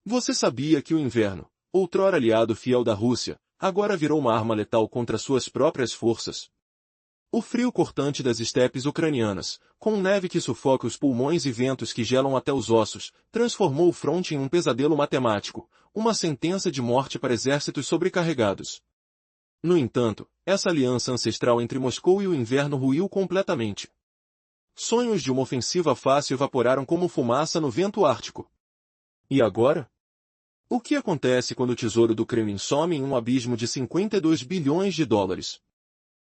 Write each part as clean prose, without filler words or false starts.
Você sabia que o inverno, outrora aliado fiel da Rússia, agora virou uma arma letal contra suas próprias forças? O frio cortante das estepes ucranianas, com neve que sufoca os pulmões e ventos que gelam até os ossos, transformou o fronte em um pesadelo matemático, uma sentença de morte para exércitos sobrecarregados. No entanto, essa aliança ancestral entre Moscou e o inverno ruiu completamente. Sonhos de uma ofensiva fácil evaporaram como fumaça no vento ártico. E agora? O que acontece quando o tesouro do Kremlin some em um abismo de 52 bilhões de dólares?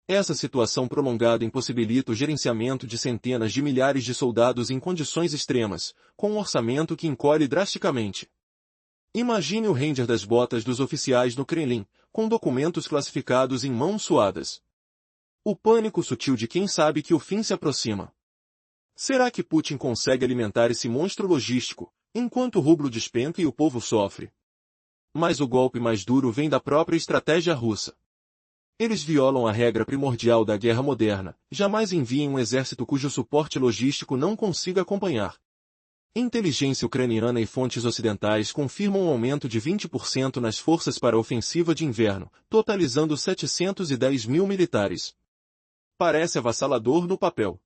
Essa situação prolongada impossibilita o gerenciamento de centenas de milhares de soldados em condições extremas, com um orçamento que encolhe drasticamente. Imagine o ranger das botas dos oficiais no Kremlin, com documentos classificados em mãos suadas. O pânico sutil de quem sabe que o fim se aproxima. Será que Putin consegue alimentar esse monstro logístico, enquanto o rublo despenca e o povo sofre? Mas o golpe mais duro vem da própria estratégia russa. Eles violam a regra primordial da guerra moderna, jamais enviem um exército cujo suporte logístico não consiga acompanhar. Inteligência ucraniana e fontes ocidentais confirmam um aumento de 20% nas forças para a ofensiva de inverno, totalizando 710 mil militares. Parece avassalador no papel.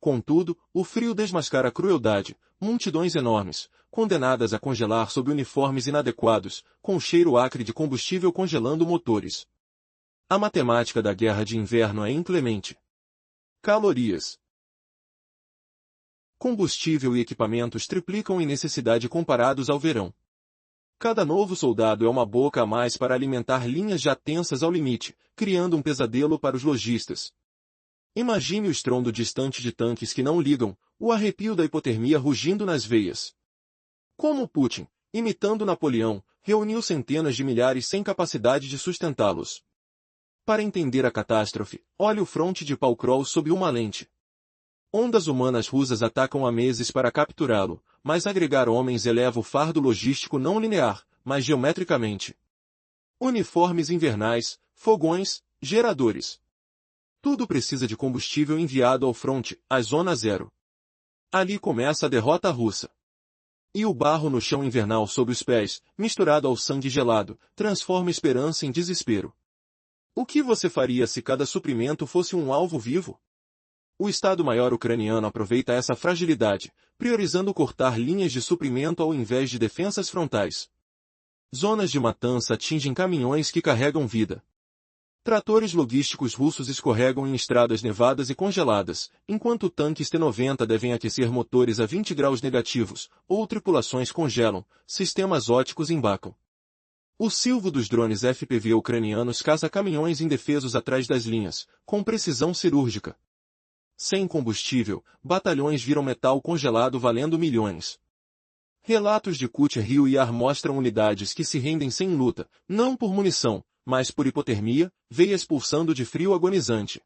Contudo, o frio desmascara a crueldade, multidões enormes, condenadas a congelar sob uniformes inadequados, com cheiro acre de combustível congelando motores. A matemática da guerra de inverno é inclemente. Calorias. Combustível e equipamentos triplicam em necessidade comparados ao verão. Cada novo soldado é uma boca a mais para alimentar linhas já tensas ao limite, criando um pesadelo para os lojistas. Imagine o estrondo distante de tanques que não ligam, o arrepio da hipotermia rugindo nas veias. Como Putin, imitando Napoleão, reuniu centenas de milhares sem capacidade de sustentá-los. Para entender a catástrofe, olhe o fronte de Paukrov sob uma lente. Ondas humanas russas atacam há meses para capturá-lo, mas agregar homens eleva o fardo logístico não linear, mas geometricamente. Uniformes invernais, fogões, geradores. Tudo precisa de combustível enviado ao fronte, à zona zero. Ali começa a derrota russa. E o barro no chão invernal sob os pés, misturado ao sangue gelado, transforma esperança em desespero. O que você faria se cada suprimento fosse um alvo vivo? O Estado-Maior ucraniano aproveita essa fragilidade, priorizando cortar linhas de suprimento ao invés de defensas frontais. Zonas de matança atingem caminhões que carregam vida. Tratores logísticos russos escorregam em estradas nevadas e congeladas, enquanto tanques T-90 devem aquecer motores a 20 graus negativos, ou tripulações congelam, sistemas óticos embacam. O silvo dos drones FPV ucranianos caça caminhões indefesos atrás das linhas, com precisão cirúrgica. Sem combustível, batalhões viram metal congelado valendo milhões. Relatos de Kut-Rio e Ar mostram unidades que se rendem sem luta, não por munição, mas por hipotermia, veias pulsando de frio agonizante.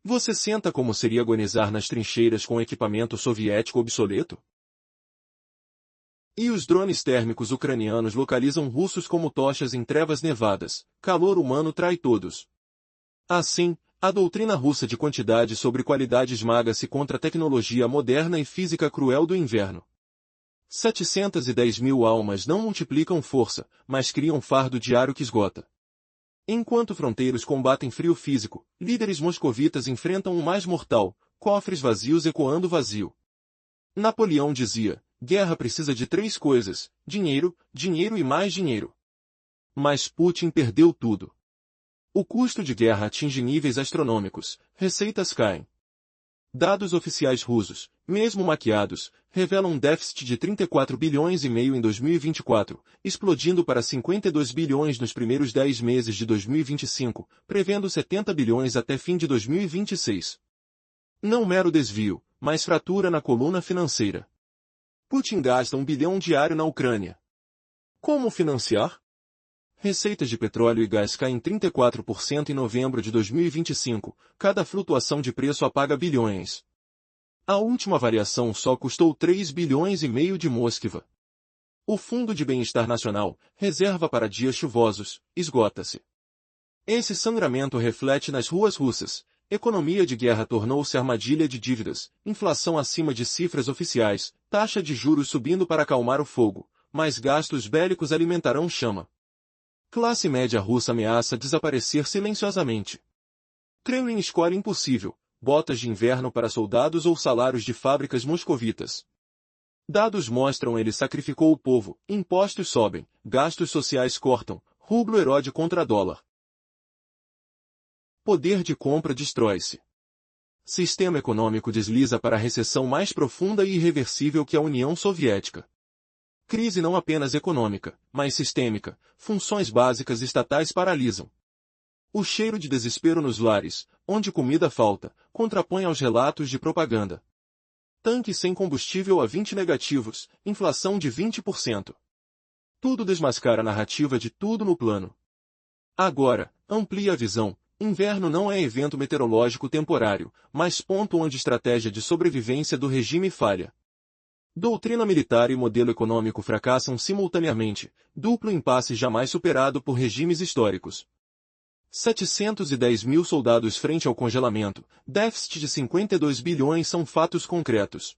Você senta como seria agonizar nas trincheiras com equipamento soviético obsoleto? E os drones térmicos ucranianos localizam russos como tochas em trevas nevadas, calor humano trai todos. Assim, a doutrina russa de quantidade sobre qualidade esmaga-se contra a tecnologia moderna e física cruel do inverno. 710 mil almas não multiplicam força, mas criam fardo diário que esgota. Enquanto fronteiros combatem frio físico, líderes moscovitas enfrentam o mais mortal, cofres vazios ecoando vazio. Napoleão dizia, guerra precisa de 3 coisas, dinheiro, dinheiro e mais dinheiro. Mas Putin perdeu tudo. O custo de guerra atinge níveis astronômicos, receitas caem. Dados oficiais russos, mesmo maquiados, revelam um déficit de 34 bilhões e meio em 2024, explodindo para 52 bilhões nos primeiros 10 meses de 2025, prevendo 70 bilhões até fim de 2026. Não mero desvio, mas fratura na coluna financeira. Putin gasta 1 bilhão diário na Ucrânia. Como financiar? Receitas de petróleo e gás caem 34% em novembro de 2025, cada flutuação de preço apaga bilhões. A última variação só custou 3 bilhões e meio de Moskva. O Fundo de Bem-Estar Nacional, reserva para dias chuvosos, esgota-se. Esse sangramento reflete nas ruas russas. Economia de guerra tornou-se armadilha de dívidas, inflação acima de cifras oficiais, taxa de juros subindo para acalmar o fogo, mais gastos bélicos alimentarão chama. Classe média russa ameaça desaparecer silenciosamente. Kremlin escolhe impossível, botas de inverno para soldados ou salários de fábricas moscovitas. Dados mostram ele sacrificou o povo, impostos sobem, gastos sociais cortam, rublo erode contra dólar. Poder de compra destrói-se. Sistema econômico desliza para a recessão mais profunda e irreversível que a União Soviética. Crise não apenas econômica, mas sistêmica, funções básicas estatais paralisam. O cheiro de desespero nos lares, onde comida falta, contrapõe aos relatos de propaganda. Tanque sem combustível a 20 negativos, inflação de 20%. Tudo desmascara a narrativa de tudo no plano. Agora, amplia a visão. Inverno não é evento meteorológico temporário, mas ponto onde estratégia de sobrevivência do regime falha. Doutrina militar e modelo econômico fracassam simultaneamente, duplo impasse jamais superado por regimes históricos. 710 mil soldados frente ao congelamento, déficit de 52 bilhões são fatos concretos.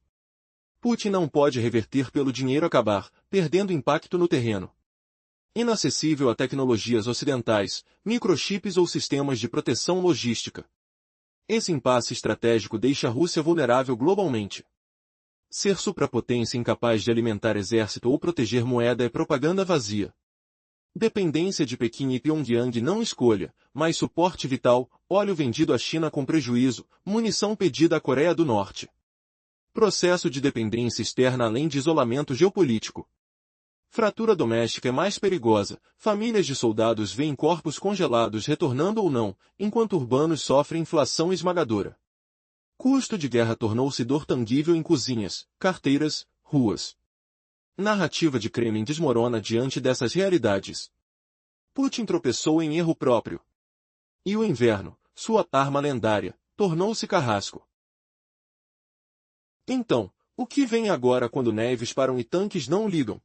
Putin não pode reverter pelo dinheiro acabar, perdendo impacto no terreno. Inacessível a tecnologias ocidentais, microchips ou sistemas de proteção logística. Esse impasse estratégico deixa a Rússia vulnerável globalmente. Ser suprapotência incapaz de alimentar exército ou proteger moeda é propaganda vazia. Dependência de Pequim e Pyongyang não escolha, mas suporte vital, óleo vendido à China com prejuízo, munição pedida à Coreia do Norte. Processo de dependência externa além de isolamento geopolítico. Fratura doméstica é mais perigosa, famílias de soldados veem corpos congelados retornando ou não, enquanto urbanos sofrem inflação esmagadora. Custo de guerra tornou-se dor tangível em cozinhas, carteiras, ruas. Narrativa de Kremlin desmorona diante dessas realidades. Putin tropeçou em erro próprio. E o inverno, sua arma lendária, tornou-se carrasco. Então, o que vem agora quando neves param e tanques não ligam?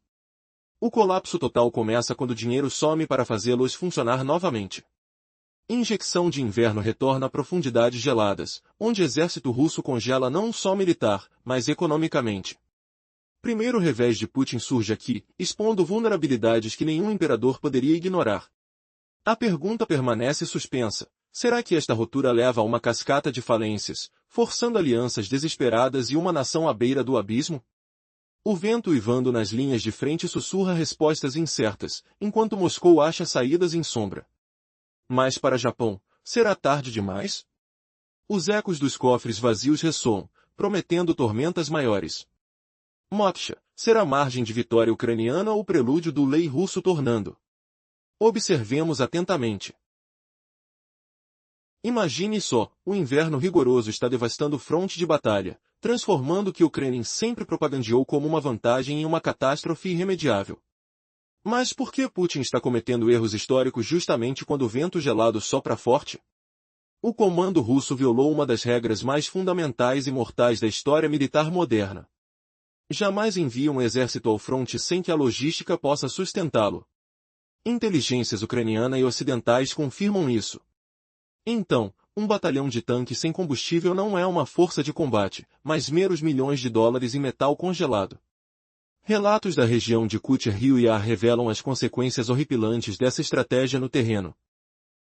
O colapso total começa quando o dinheiro some para fazê-los funcionar novamente. Injecção de inverno retorna a profundidades geladas, onde o exército russo congela não só militar, mas economicamente. Primeiro revés de Putin surge aqui, expondo vulnerabilidades que nenhum imperador poderia ignorar. A pergunta permanece suspensa. Será que esta ruptura leva a uma cascata de falências, forçando alianças desesperadas e uma nação à beira do abismo? O vento uivando nas linhas de frente sussurra respostas incertas, enquanto Moscou acha saídas em sombra. Mas para Japão, será tarde demais? Os ecos dos cofres vazios ressoam, prometendo tormentas maiores. Moksha, será margem de vitória ucraniana ou prelúdio do lei russo tornando? Observemos atentamente. Imagine só, o inverno rigoroso está devastando o fronte de batalha, transformando o que o Kremlin sempre propagandeou como uma vantagem em uma catástrofe irremediável. Mas por que Putin está cometendo erros históricos justamente quando o vento gelado sopra forte? O comando russo violou uma das regras mais fundamentais e mortais da história militar moderna. Jamais envia um exército ao fronte sem que a logística possa sustentá-lo. Inteligências ucraniana e ocidentais confirmam isso. Então, um batalhão de tanques sem combustível não é uma força de combate, mas meros milhões de dólares em metal congelado. Relatos da região de Kucher-Rio e Ar revelam as consequências horripilantes dessa estratégia no terreno.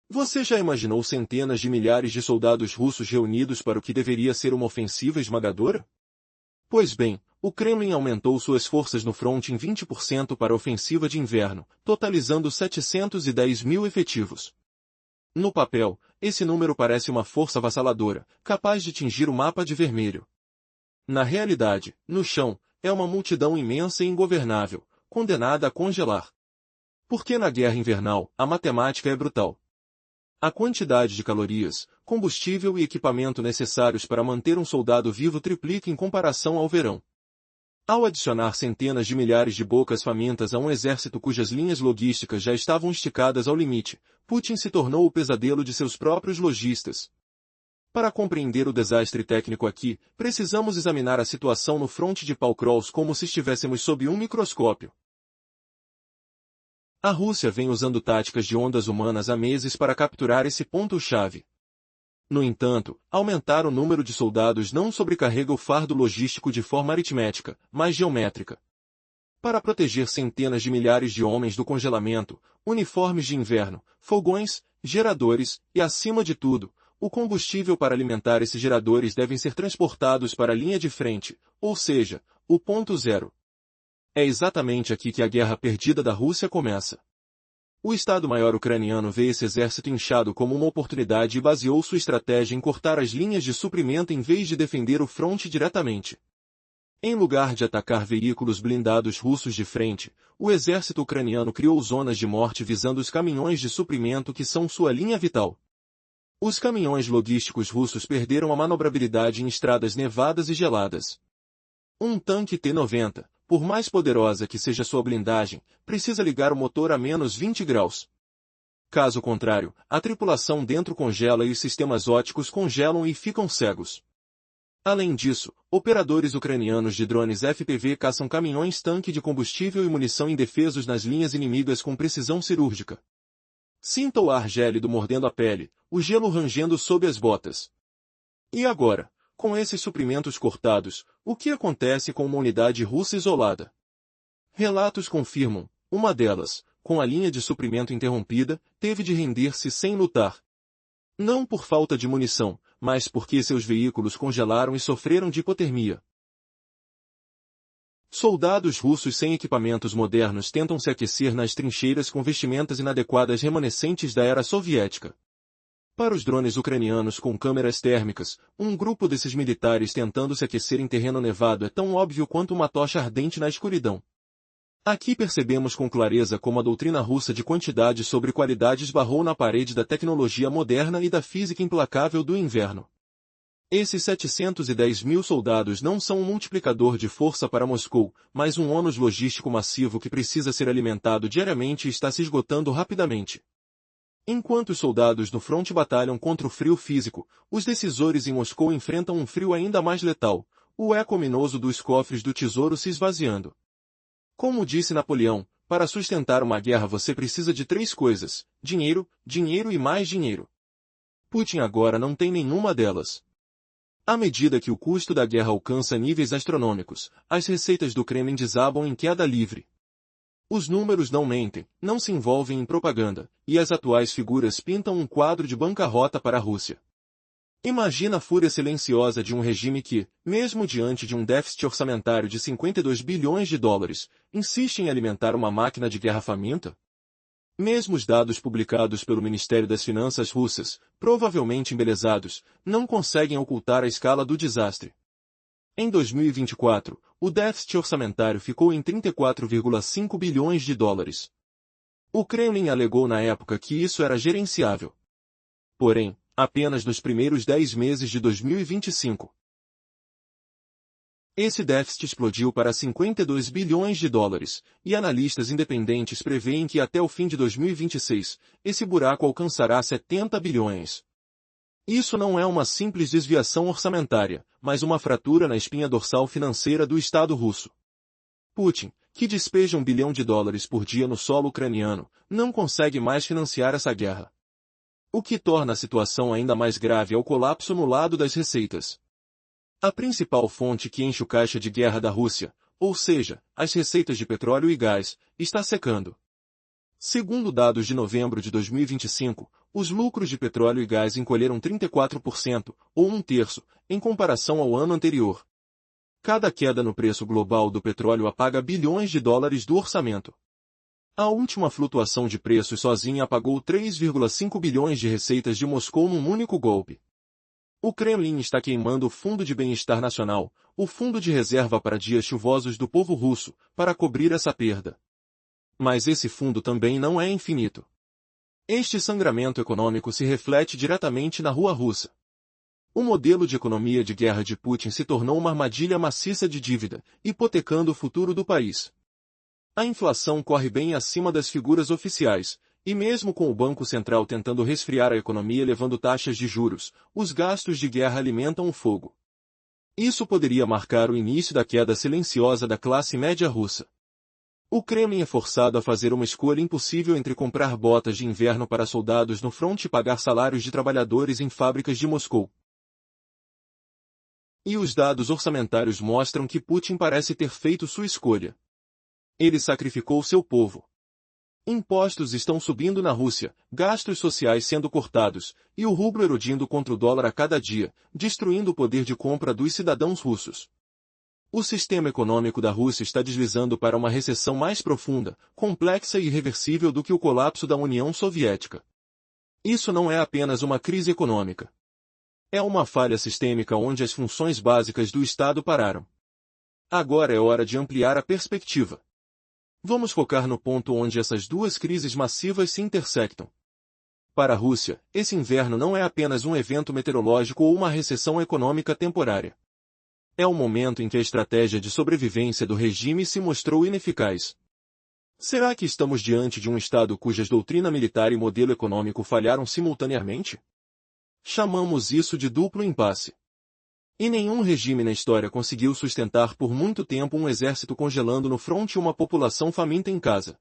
Você já imaginou centenas de milhares de soldados russos reunidos para o que deveria ser uma ofensiva esmagadora? Pois bem, o Kremlin aumentou suas forças no fronte em 20% para a ofensiva de inverno, totalizando 710 mil efetivos. No papel, esse número parece uma força avassaladora, capaz de tingir o mapa de vermelho. Na realidade, no chão, é uma multidão imensa e ingovernável, condenada a congelar. Porque na guerra invernal, a matemática é brutal. A quantidade de calorias, combustível e equipamento necessários para manter um soldado vivo triplica em comparação ao verão. Ao adicionar centenas de milhares de bocas famintas a um exército cujas linhas logísticas já estavam esticadas ao limite, Putin se tornou o pesadelo de seus próprios lojistas. Para compreender o desastre técnico aqui, precisamos examinar a situação no fronte de Pakrovsk como se estivéssemos sob um microscópio. A Rússia vem usando táticas de ondas humanas há meses para capturar esse ponto-chave. No entanto, aumentar o número de soldados não sobrecarrega o fardo logístico de forma aritmética, mas geométrica. Para proteger centenas de milhares de homens do congelamento, uniformes de inverno, fogões, geradores e, acima de tudo, o combustível para alimentar esses geradores devem ser transportados para a linha de frente, ou seja, o ponto zero. É exatamente aqui que a guerra perdida da Rússia começa. O Estado-Maior ucraniano vê esse exército inchado como uma oportunidade e baseou sua estratégia em cortar as linhas de suprimento em vez de defender o fronte diretamente. Em lugar de atacar veículos blindados russos de frente, o exército ucraniano criou zonas de morte visando os caminhões de suprimento que são sua linha vital. Os caminhões logísticos russos perderam a manobrabilidade em estradas nevadas e geladas. Um tanque T-90, por mais poderosa que seja sua blindagem, precisa ligar o motor a menos 20 graus. Caso contrário, a tripulação dentro congela e os sistemas ópticos congelam e ficam cegos. Além disso, operadores ucranianos de drones FPV caçam caminhões-tanque de combustível e munição indefesos nas linhas inimigas com precisão cirúrgica. Sinta o ar gélido mordendo a pele, o gelo rangendo sob as botas. E agora, com esses suprimentos cortados, o que acontece com uma unidade russa isolada? Relatos confirmam, uma delas, com a linha de suprimento interrompida, teve de render-se sem lutar. Não por falta de munição, mas porque seus veículos congelaram e sofreram de hipotermia. Soldados russos sem equipamentos modernos tentam se aquecer nas trincheiras com vestimentas inadequadas remanescentes da era soviética. Para os drones ucranianos com câmeras térmicas, um grupo desses militares tentando se aquecer em terreno nevado é tão óbvio quanto uma tocha ardente na escuridão. Aqui percebemos com clareza como a doutrina russa de quantidade sobre qualidade esbarrou na parede da tecnologia moderna e da física implacável do inverno. Esses 710 mil soldados não são um multiplicador de força para Moscou, mas um ônus logístico massivo que precisa ser alimentado diariamente e está se esgotando rapidamente. Enquanto os soldados no fronte batalham contra o frio físico, os decisores em Moscou enfrentam um frio ainda mais letal, o eco ominoso dos cofres do tesouro se esvaziando. Como disse Napoleão, para sustentar uma guerra você precisa de 3 coisas: dinheiro, dinheiro e mais dinheiro. Putin agora não tem nenhuma delas. À medida que o custo da guerra alcança níveis astronômicos, as receitas do Kremlin desabam em queda livre. Os números não mentem, não se envolvem em propaganda, e as atuais figuras pintam um quadro de bancarrota para a Rússia. Imagina a fúria silenciosa de um regime que, mesmo diante de um déficit orçamentário de 52 bilhões de dólares, insiste em alimentar uma máquina de guerra faminta? Mesmo os dados publicados pelo Ministério das Finanças russas, provavelmente embelezados, não conseguem ocultar a escala do desastre. Em 2024, o déficit orçamentário ficou em 34,5 bilhões de dólares. O Kremlin alegou na época que isso era gerenciável. Porém, apenas nos primeiros 10 meses de 2025. Esse déficit explodiu para 52 bilhões de dólares, e analistas independentes preveem que até o fim de 2026, esse buraco alcançará 70 bilhões. Isso não é uma simples desviação orçamentária, mas uma fratura na espinha dorsal financeira do Estado russo. Putin, que despeja $1 bilhão por dia no solo ucraniano, não consegue mais financiar essa guerra. O que torna a situação ainda mais grave é o colapso no lado das receitas. A principal fonte que enche o caixa de guerra da Rússia, ou seja, as receitas de petróleo e gás, está secando. Segundo dados de novembro de 2025, os lucros de petróleo e gás encolheram 34%, ou 1/3, em comparação ao ano anterior. Cada queda no preço global do petróleo apaga bilhões de dólares do orçamento. A última flutuação de preços sozinha apagou 3,5 bilhões de receitas de Moscou num único golpe. O Kremlin está queimando o Fundo de Bem-Estar Nacional, o fundo de reserva para dias chuvosos do povo russo, para cobrir essa perda. Mas esse fundo também não é infinito. Este sangramento econômico se reflete diretamente na rua russa. O modelo de economia de guerra de Putin se tornou uma armadilha maciça de dívida, hipotecando o futuro do país. A inflação corre bem acima das figuras oficiais, e mesmo com o Banco Central tentando resfriar a economia elevando taxas de juros, os gastos de guerra alimentam o fogo. Isso poderia marcar o início da queda silenciosa da classe média russa. O Kremlin é forçado a fazer uma escolha impossível entre comprar botas de inverno para soldados no fronte e pagar salários de trabalhadores em fábricas de Moscou. E os dados orçamentários mostram que Putin parece ter feito sua escolha. Ele sacrificou seu povo. Impostos estão subindo na Rússia, gastos sociais sendo cortados, e o rublo erodindo contra o dólar a cada dia, destruindo o poder de compra dos cidadãos russos. O sistema econômico da Rússia está deslizando para uma recessão mais profunda, complexa e irreversível do que o colapso da União Soviética. Isso não é apenas uma crise econômica. É uma falha sistêmica onde as funções básicas do Estado pararam. Agora é hora de ampliar a perspectiva. Vamos focar no ponto onde essas duas crises massivas se intersectam. Para a Rússia, esse inverno não é apenas um evento meteorológico ou uma recessão econômica temporária. É o momento em que a estratégia de sobrevivência do regime se mostrou ineficaz. Será que estamos diante de um Estado cujas doutrina militar e modelo econômico falharam simultaneamente? Chamamos isso de duplo impasse. E nenhum regime na história conseguiu sustentar por muito tempo um exército congelando no fronte e uma população faminta em casa.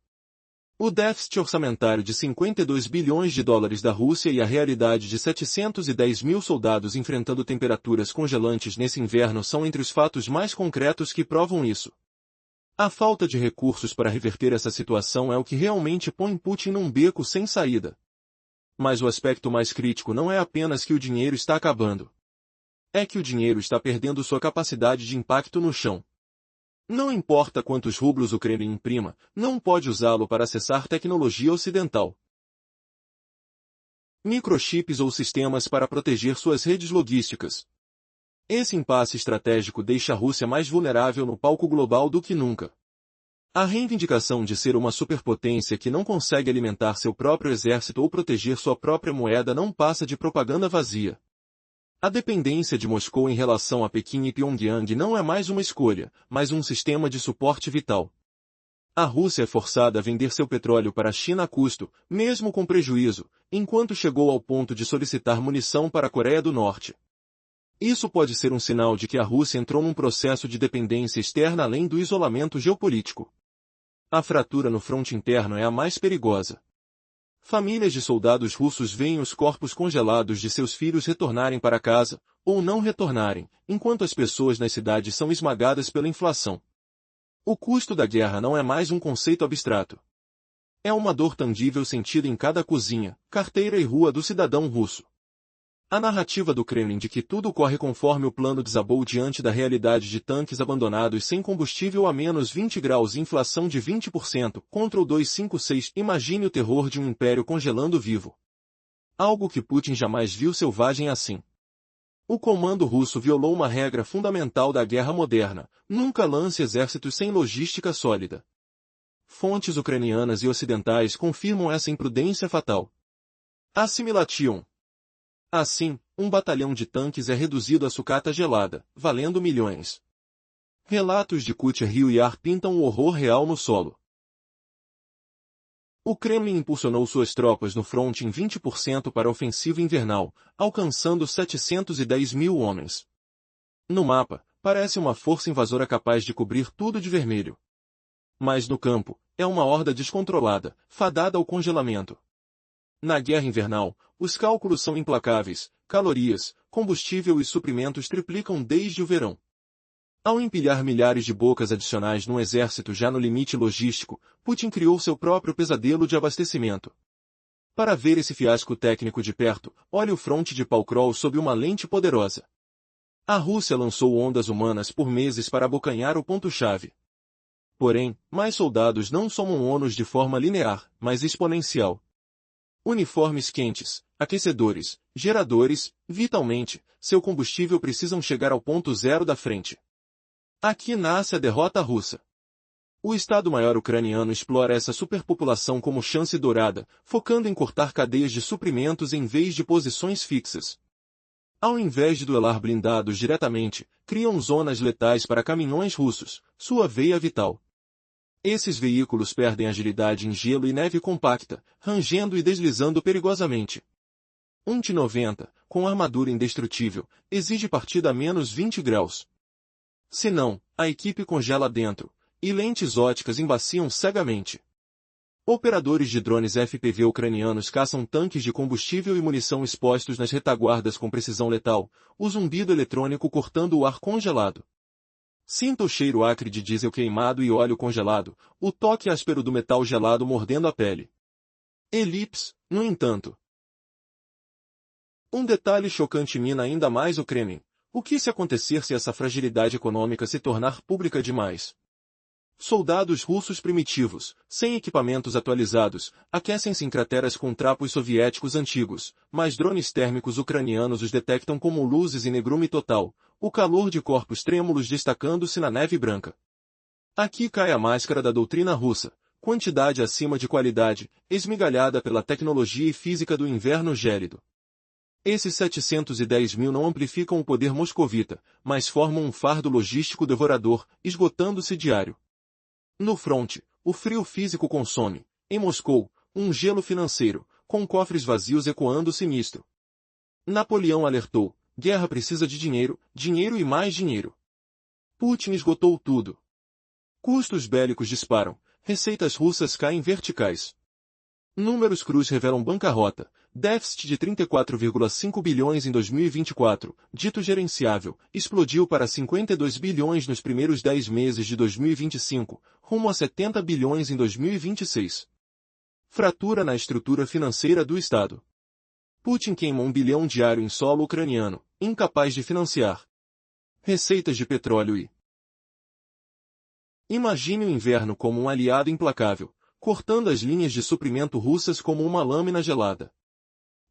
O déficit orçamentário de 52 bilhões de dólares da Rússia e a realidade de 710 mil soldados enfrentando temperaturas congelantes nesse inverno são entre os fatos mais concretos que provam isso. A falta de recursos para reverter essa situação é o que realmente põe Putin num beco sem saída. Mas o aspecto mais crítico não é apenas que o dinheiro está acabando. É que o dinheiro está perdendo sua capacidade de impacto no chão. Não importa quantos rublos o Kremlin imprima, não pode usá-lo para acessar tecnologia ocidental. Microchips ou sistemas para proteger suas redes logísticas. Esse impasse estratégico deixa a Rússia mais vulnerável no palco global do que nunca. A reivindicação de ser uma superpotência que não consegue alimentar seu próprio exército ou proteger sua própria moeda não passa de propaganda vazia. A dependência de Moscou em relação a Pequim e Pyongyang não é mais uma escolha, mas um sistema de suporte vital. A Rússia é forçada a vender seu petróleo para a China a custo, mesmo com prejuízo, enquanto chegou ao ponto de solicitar munição para a Coreia do Norte. Isso pode ser um sinal de que a Rússia entrou num processo de dependência externa além do isolamento geopolítico. A fratura no fronte interno é a mais perigosa. Famílias de soldados russos veem os corpos congelados de seus filhos retornarem para casa, ou não retornarem, enquanto as pessoas nas cidades são esmagadas pela inflação. O custo da guerra não é mais um conceito abstrato. É uma dor tangível sentida em cada cozinha, carteira e rua do cidadão russo. A narrativa do Kremlin de que tudo corre conforme o plano desabou diante da realidade de tanques abandonados sem combustível a menos 20 graus e inflação de 20% contra o 256. Imagine o terror de um império congelando vivo. Algo que Putin jamais viu selvagem assim. O comando russo violou uma regra fundamental da guerra moderna: nunca lance exércitos sem logística sólida. Fontes ucranianas e ocidentais confirmam essa imprudência fatal. Assimilation. Assim, um batalhão de tanques é reduzido a sucata gelada, valendo milhões. Relatos de Kucher e Ar pintam o horror real no solo. O Kremlin impulsionou suas tropas no fronte em 20% para a ofensiva invernal, alcançando 710 mil homens. No mapa, parece uma força invasora capaz de cobrir tudo de vermelho. Mas no campo, é uma horda descontrolada, fadada ao congelamento. Na guerra invernal, os cálculos são implacáveis: calorias, combustível e suprimentos triplicam desde o verão. Ao empilhar milhares de bocas adicionais num exército já no limite logístico, Putin criou seu próprio pesadelo de abastecimento. Para ver esse fiasco técnico de perto, olhe o fronte de Pakrovsk sob uma lente poderosa. A Rússia lançou ondas humanas por meses para abocanhar o ponto-chave. Porém, mais soldados não somam ônus de forma linear, mas exponencial. Uniformes quentes, aquecedores, geradores, vitalmente, seu combustível precisam chegar ao ponto zero da frente. Aqui nasce a derrota russa. O Estado-Maior ucraniano explora essa superpopulação como chance dourada, focando em cortar cadeias de suprimentos em vez de posições fixas. Ao invés de duelar blindados diretamente, criam zonas letais para caminhões russos, sua veia vital. Esses veículos perdem agilidade em gelo e neve compacta, rangendo e deslizando perigosamente. Um T-90, com armadura indestrutível, exige partida a menos 20 graus. Se não, a equipe congela dentro, e lentes óticas embaciam cegamente. Operadores de drones FPV ucranianos caçam tanques de combustível e munição expostos nas retaguardas com precisão letal, o zumbido eletrônico cortando o ar congelado. Sinta o cheiro acre de diesel queimado e óleo congelado, o toque áspero do metal gelado mordendo a pele. Elipse, no entanto. Um detalhe chocante mina ainda mais o Kremlin. O que se acontecer se essa fragilidade econômica se tornar pública demais? Soldados russos primitivos, sem equipamentos atualizados, aquecem-se em crateras com trapos soviéticos antigos, mas drones térmicos ucranianos os detectam como luzes em negrume total, o calor de corpos trêmulos destacando-se na neve branca. Aqui cai a máscara da doutrina russa, quantidade acima de qualidade, esmigalhada pela tecnologia e física do inverno gélido. Esses 710 mil não amplificam o poder moscovita, mas formam um fardo logístico devorador, esgotando-se diário. No fronte, o frio físico consome, em Moscou, um gelo financeiro, com cofres vazios ecoando sinistro. Napoleão alertou, guerra precisa de dinheiro, dinheiro e mais dinheiro. Putin esgotou tudo. Custos bélicos disparam, receitas russas caem verticais. Números crus revelam bancarrota, déficit de 34,5 bilhões em 2024, dito gerenciável, explodiu para 52 bilhões nos primeiros 10 meses de 2025, rumo a 70 bilhões em 2026. Fratura na estrutura financeira do Estado. Putin queima 1 bilhão diário em solo ucraniano, incapaz de financiar receitas de petróleo e... Imagine o inverno como um aliado implacável, cortando as linhas de suprimento russas como uma lâmina gelada.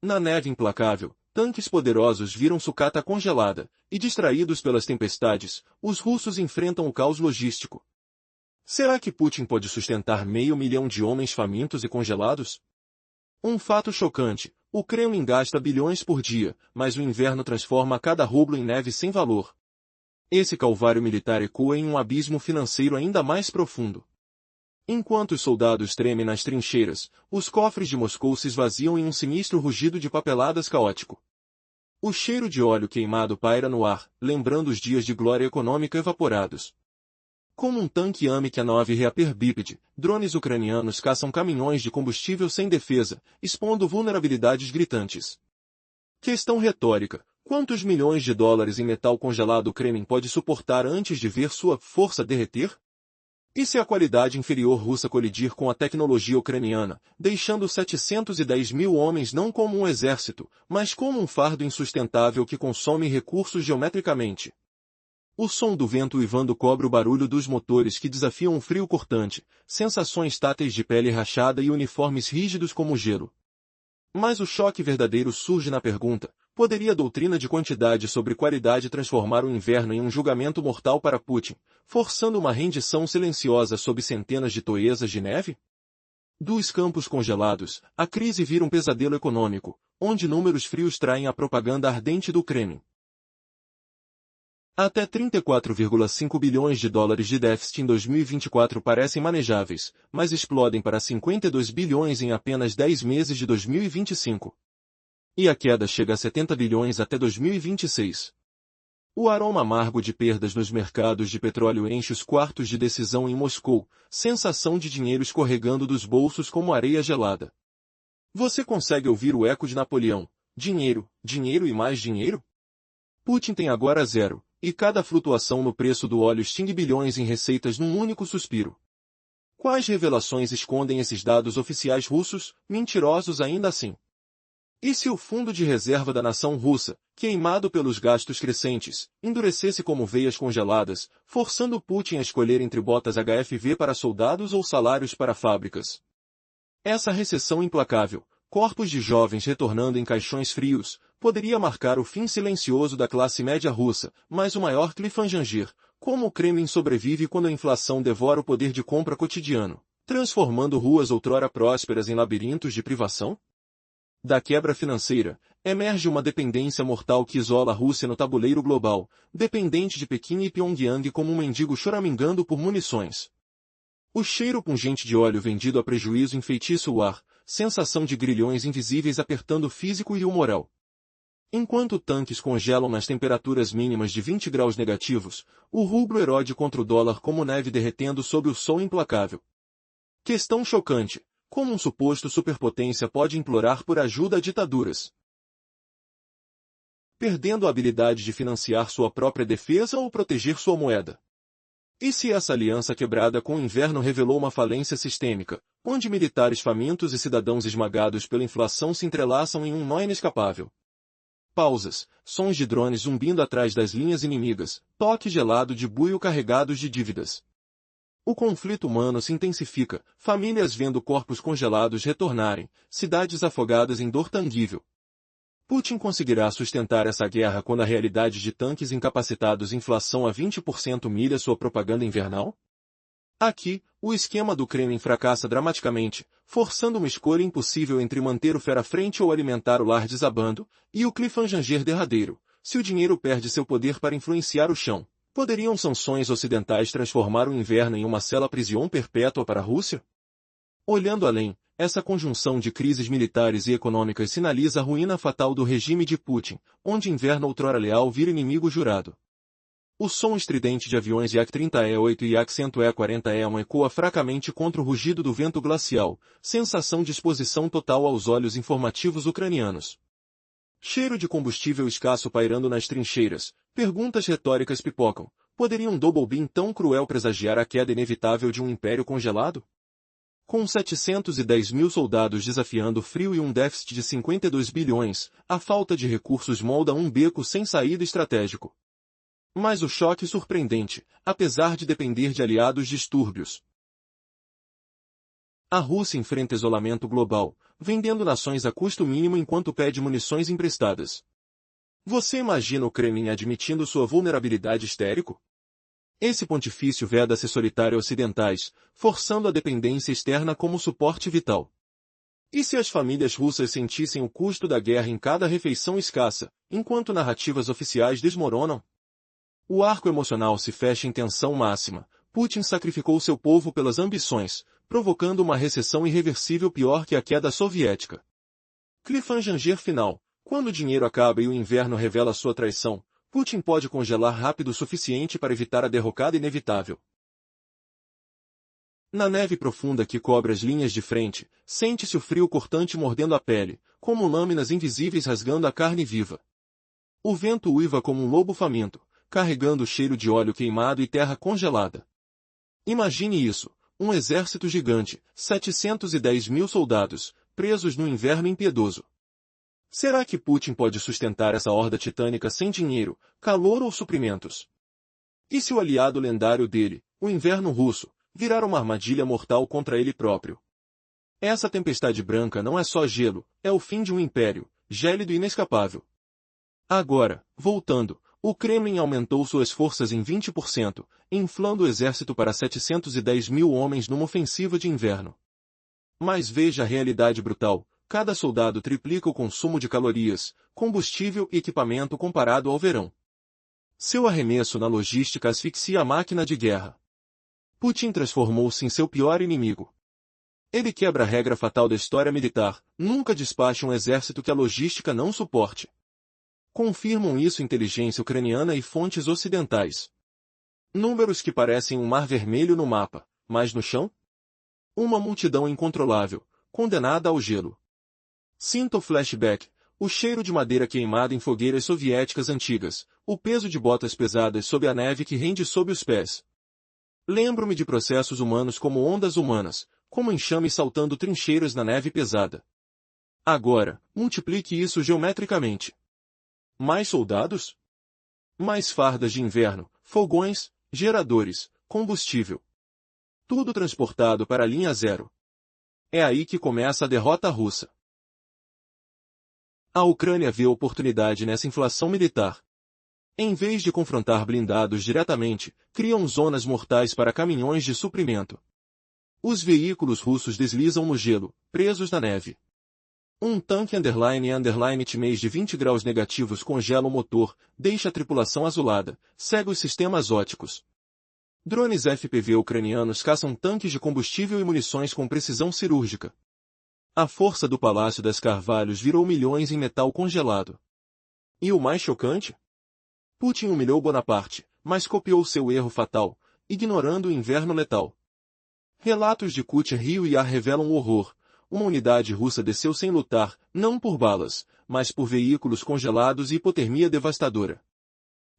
Na neve implacável, tanques poderosos viram sucata congelada, e distraídos pelas tempestades, os russos enfrentam o caos logístico. Será que Putin pode sustentar 500 mil de homens famintos e congelados? Um fato chocante, o Kremlin gasta bilhões por dia, mas o inverno transforma cada rublo em neve sem valor. Esse calvário militar ecoa em um abismo financeiro ainda mais profundo. Enquanto os soldados tremem nas trincheiras, os cofres de Moscou se esvaziam em um sinistro rugido de papeladas caótico. O cheiro de óleo queimado paira no ar, lembrando os dias de glória econômica evaporados. Como um tanque Amic-9 Reaper bípede, drones ucranianos caçam caminhões de combustível sem defesa, expondo vulnerabilidades gritantes. Questão retórica: quantos milhões de dólares em metal congelado o Kremlin pode suportar antes de ver sua força derreter? E se a qualidade inferior russa colidir com a tecnologia ucraniana, deixando 710 mil homens não como um exército, mas como um fardo insustentável que consome recursos geometricamente? O som do vento uivando cobre o barulho dos motores que desafiam um frio cortante, sensações táteis de pele rachada e uniformes rígidos como gelo. Mas o choque verdadeiro surge na pergunta: poderia a doutrina de quantidade sobre qualidade transformar o inverno em um julgamento mortal para Putin, forçando uma rendição silenciosa sob centenas de toesas de neve? Dos campos congelados, a crise vira um pesadelo econômico, onde números frios traem a propaganda ardente do Kremlin. Até 34,5 bilhões de dólares de déficit em 2024 parecem manejáveis, mas explodem para 52 bilhões em apenas 10 meses de 2025. E a queda chega a 70 bilhões até 2026. O aroma amargo de perdas nos mercados de petróleo enche os quartos de decisão em Moscou, sensação de dinheiro escorregando dos bolsos como areia gelada. Você consegue ouvir o eco de Napoleão: dinheiro, dinheiro e mais dinheiro? Putin tem agora zero, e cada flutuação no preço do óleo extingue bilhões em receitas num único suspiro. Quais revelações escondem esses dados oficiais russos, mentirosos ainda assim? E se o fundo de reserva da nação russa, queimado pelos gastos crescentes, endurecesse como veias congeladas, forçando Putin a escolher entre botas HFV para soldados ou salários para fábricas? Essa recessão implacável, corpos de jovens retornando em caixões frios, poderia marcar o fim silencioso da classe média russa, mas o maior cliffhanger: como o Kremlin sobrevive quando a inflação devora o poder de compra cotidiano, transformando ruas outrora prósperas em labirintos de privação? Da quebra financeira, emerge uma dependência mortal que isola a Rússia no tabuleiro global, dependente de Pequim e Pyongyang como um mendigo choramingando por munições. O cheiro pungente de óleo vendido a prejuízo enfeitiça o ar, sensação de grilhões invisíveis apertando o físico e o moral. Enquanto tanques congelam nas temperaturas mínimas de 20 graus negativos, o rublo erode contra o dólar como neve derretendo sob o sol implacável. Questão chocante: como um suposto superpotência pode implorar por ajuda a ditaduras? Perdendo a habilidade de financiar sua própria defesa ou proteger sua moeda? E se essa aliança quebrada com o inverno revelou uma falência sistêmica, onde militares famintos e cidadãos esmagados pela inflação se entrelaçam em um nó inescapável? Pausas, sons de drones zumbindo atrás das linhas inimigas, toque gelado de buio carregados de dívidas. O conflito humano se intensifica, famílias vendo corpos congelados retornarem, cidades afogadas em dor tangível. Putin conseguirá sustentar essa guerra quando a realidade de tanques incapacitados e inflação a 20% milha sua propaganda invernal? Aqui, o esquema do Kremlin fracassa dramaticamente, forçando uma escolha impossível entre manter o fer à frente ou alimentar o lar desabando, e o cliffhanger derradeiro. Se o dinheiro perde seu poder para influenciar o chão, poderiam sanções ocidentais transformar o inverno em uma cela-prisão perpétua para a Rússia? Olhando além, essa conjunção de crises militares e econômicas sinaliza a ruína fatal do regime de Putin, onde inverno outrora leal vira inimigo jurado. O som estridente de aviões Yak-30E-8 e Yak-100E-40E1 ecoa fracamente contra o rugido do vento glacial, sensação de exposição total aos olhos informativos ucranianos. Cheiro de combustível escasso pairando nas trincheiras, perguntas retóricas pipocam. Poderia um Double Beam tão cruel presagiar a queda inevitável de um império congelado? Com 710 mil soldados desafiando o frio e um déficit de 52 bilhões, a falta de recursos molda um beco sem saída estratégico. Mas o choque surpreendente, apesar de depender de aliados distúrbios. A Rússia enfrenta isolamento global, vendendo nações a custo mínimo enquanto pede munições emprestadas. Você imagina o Kremlin admitindo sua vulnerabilidade histérico? Esse pontifício veda-se solitário ocidentais, forçando a dependência externa como suporte vital. E se as famílias russas sentissem o custo da guerra em cada refeição escassa, enquanto narrativas oficiais desmoronam? O arco emocional se fecha em tensão máxima. Putin sacrificou seu povo pelas ambições, provocando uma recessão irreversível pior que a queda soviética. Cliffhanger final. Quando o dinheiro acaba e o inverno revela sua traição, Putin pode congelar rápido o suficiente para evitar a derrocada inevitável. Na neve profunda que cobre as linhas de frente, sente-se o frio cortante mordendo a pele, como lâminas invisíveis rasgando a carne viva. O vento uiva como um lobo faminto, carregando o cheiro de óleo queimado e terra congelada. Imagine isso, um exército gigante, 710 mil soldados, presos no inverno impiedoso. Será que Putin pode sustentar essa horda titânica sem dinheiro, calor ou suprimentos? E se o aliado lendário dele, o inverno russo, virar uma armadilha mortal contra ele próprio? Essa tempestade branca não é só gelo, é o fim de um império, gélido e inescapável. Agora, voltando, o Kremlin aumentou suas forças em 20%, inflando o exército para 710 mil homens numa ofensiva de inverno. Mas veja a realidade brutal. Cada soldado triplica o consumo de calorias, combustível e equipamento comparado ao verão. Seu arremesso na logística asfixia a máquina de guerra. Putin transformou-se em seu pior inimigo. Ele quebra a regra fatal da história militar, nunca despache um exército que a logística não suporte. Confirmam isso inteligência ucraniana e fontes ocidentais. Números que parecem um mar vermelho no mapa, mas no chão? Uma multidão incontrolável, condenada ao gelo. Sinta o flashback, o cheiro de madeira queimada em fogueiras soviéticas antigas, o peso de botas pesadas sob a neve que rende sob os pés. Lembro-me de processos humanos como ondas humanas, como enxames saltando trincheiras na neve pesada. Agora, multiplique isso geometricamente. Mais soldados? Mais fardas de inverno, fogões, geradores, combustível. Tudo transportado para a linha zero. É aí que começa a derrota russa. A Ucrânia vê oportunidade nessa inflação militar. Em vez de confrontar blindados diretamente, criam zonas mortais para caminhões de suprimento. Os veículos russos deslizam no gelo, presos na neve. Um tanque _T-mês de 20 graus negativos congela o motor, deixa a tripulação azulada, cega os sistemas óticos. Drones FPV ucranianos caçam tanques de combustível e munições com precisão cirúrgica. A força do Palácio das Carvalhos virou milhões em metal congelado. E o mais chocante? Putin humilhou Bonaparte, mas copiou seu erro fatal, ignorando o inverno letal. Relatos de Kutcher Rio e Ar revelam o horror. Uma unidade russa desceu sem lutar, não por balas, mas por veículos congelados e hipotermia devastadora.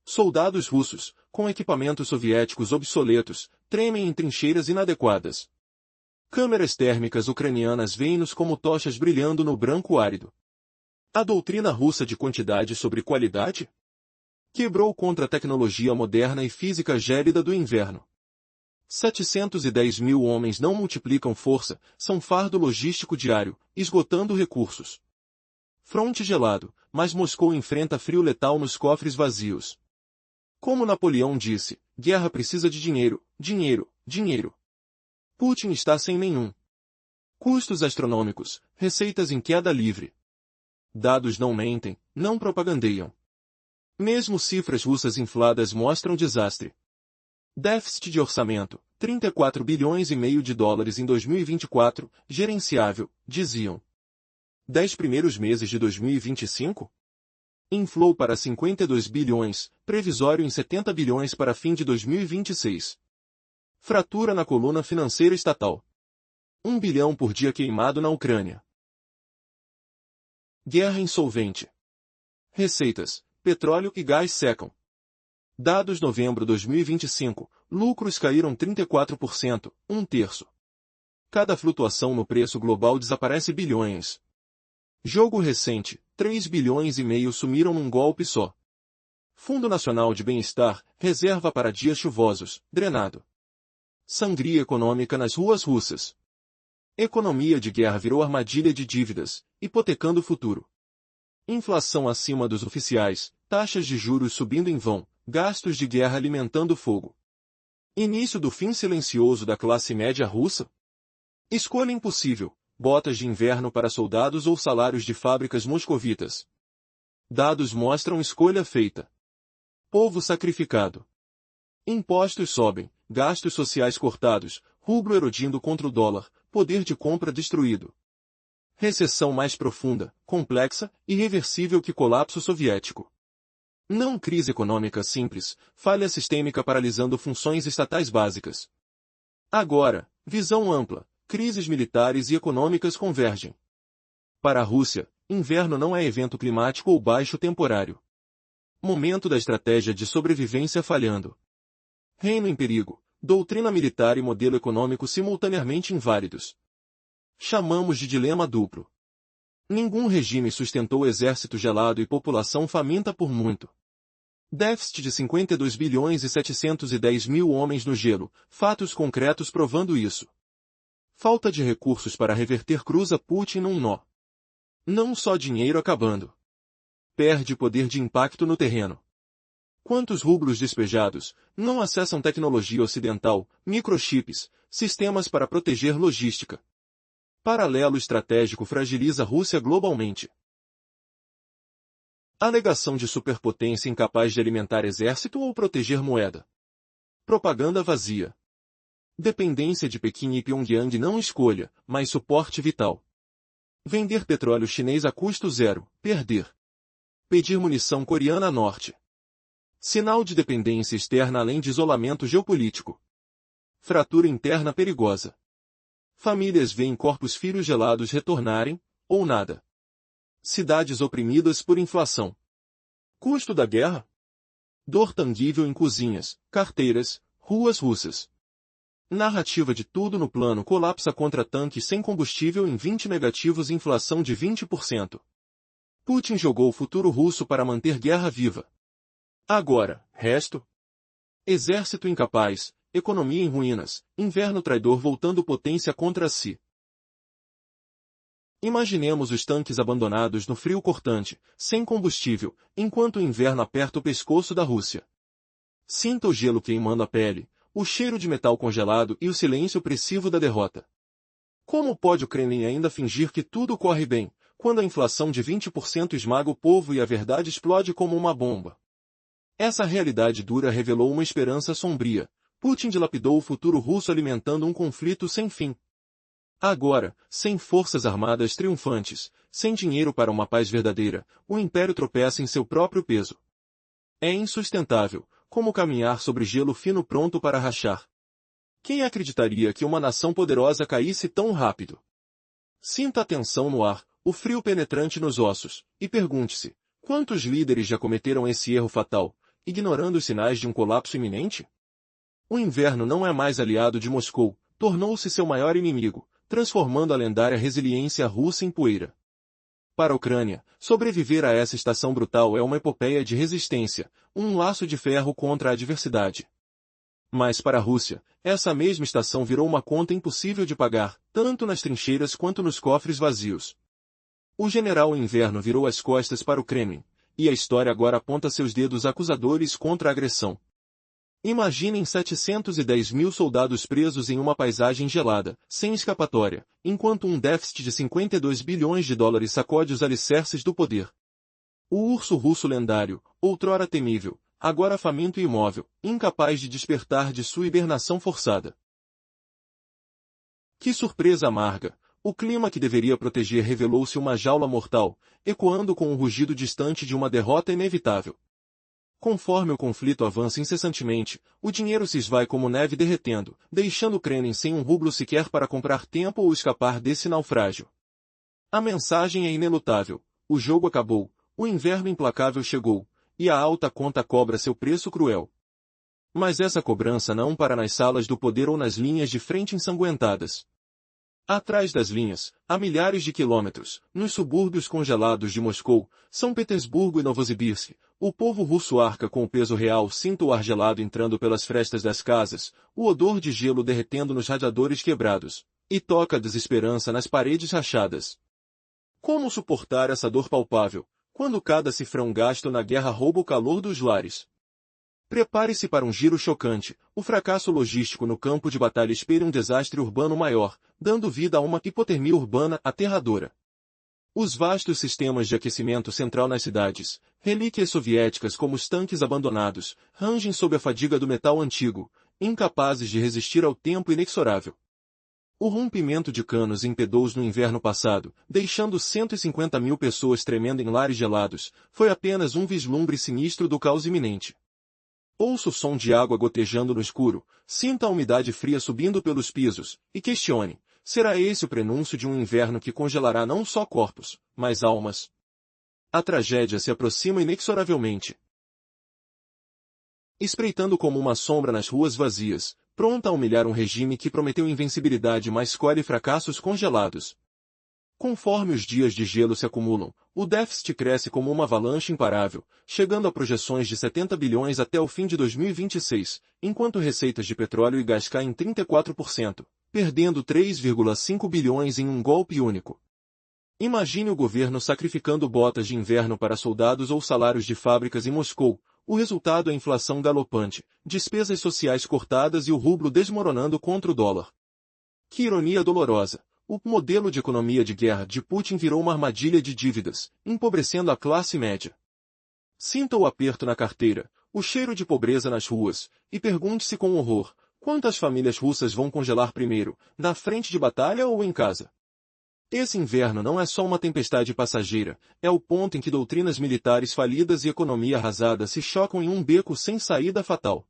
Soldados russos, com equipamentos soviéticos obsoletos, tremem em trincheiras inadequadas. Câmeras térmicas ucranianas veem-nos como tochas brilhando no branco árido. A doutrina russa de quantidade sobre qualidade? Quebrou contra a tecnologia moderna e física gélida do inverno. 710 mil homens não multiplicam força, são fardo logístico diário, esgotando recursos. Fronte gelado, mas Moscou enfrenta frio letal nos cofres vazios. Como Napoleão disse, guerra precisa de dinheiro, dinheiro, dinheiro. Putin está sem nenhum. Custos astronômicos, receitas em queda livre. Dados não mentem, não propagandeiam. Mesmo cifras russas infladas mostram desastre. Déficit de orçamento, 34 bilhões e meio de dólares em 2024, gerenciável, diziam. 10 primeiros meses de 2025? Inflou para 52 bilhões, previsório em 70 bilhões para fim de 2026. Fratura na coluna financeira estatal. 1 bilhão por dia queimado na Ucrânia. Guerra insolvente. Receitas, petróleo e gás secam. Dados novembro 2025, lucros caíram 34%, um terço. Cada flutuação no preço global desaparece bilhões. Jogo recente, 3 bilhões e meio sumiram num golpe só. Fundo Nacional de Bem-Estar, reserva para dias chuvosos, drenado. Sangria econômica nas ruas russas. Economia de guerra virou armadilha de dívidas, hipotecando o futuro. Inflação acima dos oficiais, taxas de juros subindo em vão, gastos de guerra alimentando o fogo. Início do fim silencioso da classe média russa? Escolha impossível, botas de inverno para soldados ou salários de fábricas moscovitas. Dados mostram escolha feita. Povo sacrificado. Impostos sobem, gastos sociais cortados, rublo erodindo contra o dólar, poder de compra destruído. Recessão mais profunda, complexa, irreversível que colapso soviético. Não crise econômica simples, falha sistêmica paralisando funções estatais básicas. Agora, visão ampla, crises militares e econômicas convergem. Para a Rússia, inverno não é evento climático ou baixo temporário. Momento da estratégia de sobrevivência falhando. Reino em perigo, doutrina militar e modelo econômico simultaneamente inválidos. Chamamos de dilema duplo. Nenhum regime sustentou exército gelado e população faminta por muito. Déficit de 52 bilhões e 710 mil homens no gelo, fatos concretos provando isso. Falta de recursos para reverter cruza Putin num nó. Não só dinheiro acabando. Perde poder de impacto no terreno. Quantos rublos despejados não acessam tecnologia ocidental, microchips, sistemas para proteger logística? Paralelo estratégico fragiliza a Rússia globalmente. Alegação de superpotência incapaz de alimentar exército ou proteger moeda. Propaganda vazia. Dependência de Pequim e Pyongyang não escolha, mas suporte vital. Vender petróleo chinês a custo zero, perder. Pedir munição coreana a norte. Sinal de dependência externa além de isolamento geopolítico. Fratura interna perigosa. Famílias veem corpos filhos gelados retornarem, ou nada. Cidades oprimidas por inflação. Custo da guerra? Dor tangível em cozinhas, carteiras, ruas russas. Narrativa de tudo no plano colapsa contra tanques sem combustível em 20 negativos e inflação de 20%. Putin jogou o futuro russo para manter guerra viva. Agora, resto? Exército incapaz, economia em ruínas, inverno traidor voltando potência contra si. Imaginemos os tanques abandonados no frio cortante, sem combustível, enquanto o inverno aperta o pescoço da Rússia. Sinta o gelo queimando a pele, o cheiro de metal congelado e o silêncio opressivo da derrota. Como pode o Kremlin ainda fingir que tudo corre bem, quando a inflação de 20% esmaga o povo e a verdade explode como uma bomba? Essa realidade dura revelou uma esperança sombria. Putin dilapidou o futuro russo alimentando um conflito sem fim. Agora, sem forças armadas triunfantes, sem dinheiro para uma paz verdadeira, o império tropeça em seu próprio peso. É insustentável, como caminhar sobre gelo fino pronto para rachar. Quem acreditaria que uma nação poderosa caísse tão rápido? Sinta a tensão no ar, o frio penetrante nos ossos, e pergunte-se, quantos líderes já cometeram esse erro fatal, ignorando os sinais de um colapso iminente? O inverno não é mais aliado de Moscou, tornou-se seu maior inimigo, transformando a lendária resiliência russa em poeira. Para a Ucrânia, sobreviver a essa estação brutal é uma epopeia de resistência, um laço de ferro contra a adversidade. Mas para a Rússia, essa mesma estação virou uma conta impossível de pagar, tanto nas trincheiras quanto nos cofres vazios. O general Inverno virou as costas para o Kremlin, e a história agora aponta seus dedos acusadores contra a agressão. Imaginem 710 mil soldados presos em uma paisagem gelada, sem escapatória, enquanto um déficit de 52 bilhões de dólares sacode os alicerces do poder. O urso russo lendário, outrora temível, agora faminto e imóvel, incapaz de despertar de sua hibernação forçada. Que surpresa amarga! O clima que deveria proteger revelou-se uma jaula mortal, ecoando com o rugido distante de uma derrota inevitável. Conforme o conflito avança incessantemente, o dinheiro se esvai como neve derretendo, deixando o Kremlin sem um rublo sequer para comprar tempo ou escapar desse naufrágio. A mensagem é inelutável: o jogo acabou, o inverno implacável chegou, e a alta conta cobra seu preço cruel. Mas essa cobrança não para nas salas do poder ou nas linhas de frente ensanguentadas. Atrás das linhas, a milhares de quilômetros, nos subúrbios congelados de Moscou, São Petersburgo e Novosibirsk, o povo russo arca com o peso real, sinta o ar gelado entrando pelas frestas das casas, o odor de gelo derretendo nos radiadores quebrados, e toca a desesperança nas paredes rachadas. Como suportar essa dor palpável, quando cada cifrão gasto na guerra rouba o calor dos lares? Prepare-se para um giro chocante. O fracasso logístico no campo de batalha espera um desastre urbano maior, dando vida a uma hipotermia urbana aterradora. Os vastos sistemas de aquecimento central nas cidades, relíquias soviéticas como os tanques abandonados, rangem sob a fadiga do metal antigo, incapazes de resistir ao tempo inexorável. O rompimento de canos em P2 no inverno passado, deixando 150 mil pessoas tremendo em lares gelados, foi apenas um vislumbre sinistro do caos iminente. Ouça o som de água gotejando no escuro, sinta a umidade fria subindo pelos pisos, e questione: será esse o prenúncio de um inverno que congelará não só corpos, mas almas? A tragédia se aproxima inexoravelmente. Espreitando como uma sombra nas ruas vazias, pronta a humilhar um regime que prometeu invencibilidade mas colhe fracassos congelados. Conforme os dias de gelo se acumulam, o déficit cresce como uma avalanche imparável, chegando a projeções de 70 bilhões até o fim de 2026, enquanto receitas de petróleo e gás caem 34%, perdendo 3,5 bilhões em um golpe único. Imagine o governo sacrificando botas de inverno para soldados ou salários de fábricas em Moscou. O resultado é inflação galopante, despesas sociais cortadas e o rublo desmoronando contra o dólar. Que ironia dolorosa! O modelo de economia de guerra de Putin virou uma armadilha de dívidas, empobrecendo a classe média. Sinta o aperto na carteira, o cheiro de pobreza nas ruas, e pergunte-se com horror: quantas famílias russas vão congelar primeiro, na frente de batalha ou em casa? Esse inverno não é só uma tempestade passageira, é o ponto em que doutrinas militares falidas e economia arrasada se chocam em um beco sem saída fatal.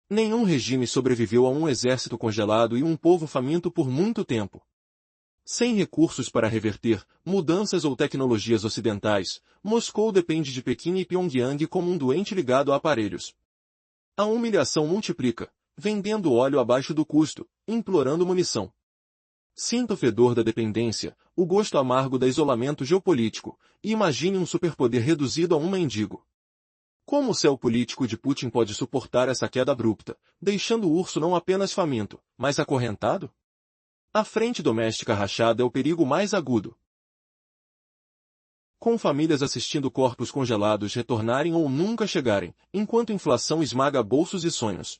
Nenhum regime sobreviveu a um exército congelado e um povo faminto por muito tempo. Sem recursos para reverter mudanças ou tecnologias ocidentais, Moscou depende de Pequim e Pyongyang como um doente ligado a aparelhos. A humilhação multiplica, vendendo óleo abaixo do custo, implorando munição. Sinta o fedor da dependência, o gosto amargo da isolamento geopolítico, e imagine um superpoder reduzido a um mendigo. Como o céu político de Putin pode suportar essa queda abrupta, deixando o urso não apenas faminto, mas acorrentado? A frente doméstica rachada é o perigo mais agudo. Com famílias assistindo corpos congelados retornarem ou nunca chegarem, enquanto a inflação esmaga bolsos e sonhos.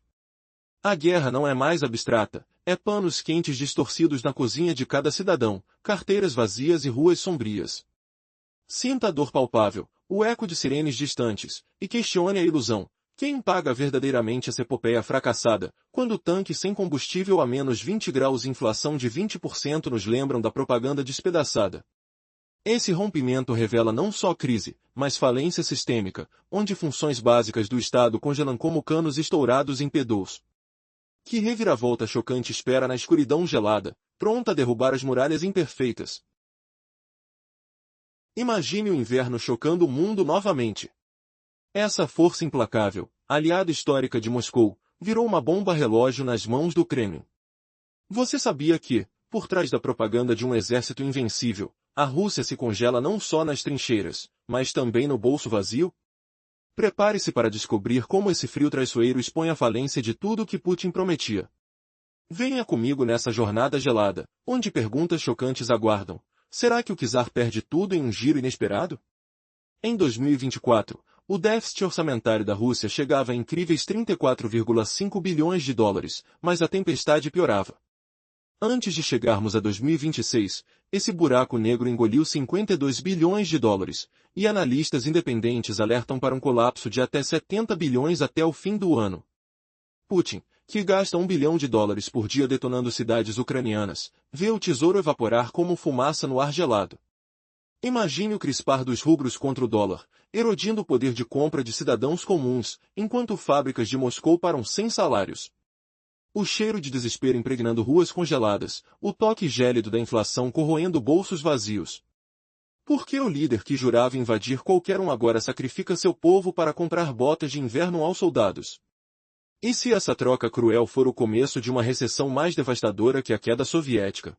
A guerra não é mais abstrata, é panos quentes distorcidos na cozinha de cada cidadão, carteiras vazias e ruas sombrias. Sinta a dor palpável, o eco de sirenes distantes, e questione a ilusão. Quem paga verdadeiramente essa epopeia fracassada, quando o tanque sem combustível a menos 20 graus e inflação de 20% nos lembram da propaganda despedaçada? Esse rompimento revela não só crise, mas falência sistêmica, onde funções básicas do Estado congelam como canos estourados em P2. Que reviravolta chocante espera na escuridão gelada, pronta a derrubar as muralhas imperfeitas. Imagine o inverno chocando o mundo novamente. Essa força implacável, aliada histórica de Moscou, virou uma bomba relógio nas mãos do Kremlin. Você sabia que, por trás da propaganda de um exército invencível, a Rússia se congela não só nas trincheiras, mas também no bolso vazio? Prepare-se para descobrir como esse frio traiçoeiro expõe a falência de tudo o que Putin prometia. Venha comigo nessa jornada gelada, onde perguntas chocantes aguardam. Será que o czar perde tudo em um giro inesperado? Em 2024, o déficit orçamentário da Rússia chegava a incríveis 34,5 bilhões de dólares, mas a tempestade piorava. Antes de chegarmos a 2026, esse buraco negro engoliu 52 bilhões de dólares, e analistas independentes alertam para um colapso de até 70 bilhões até o fim do ano. Putin, que gasta $1 bilhão por dia detonando cidades ucranianas, vê o tesouro evaporar como fumaça no ar gelado. Imagine o crispar dos rubros contra o dólar, erodindo o poder de compra de cidadãos comuns, enquanto fábricas de Moscou param sem salários. O cheiro de desespero impregnando ruas congeladas, o toque gélido da inflação corroendo bolsos vazios. Por que o líder que jurava invadir qualquer um agora sacrifica seu povo para comprar botas de inverno aos soldados? E se essa troca cruel for o começo de uma recessão mais devastadora que a queda soviética?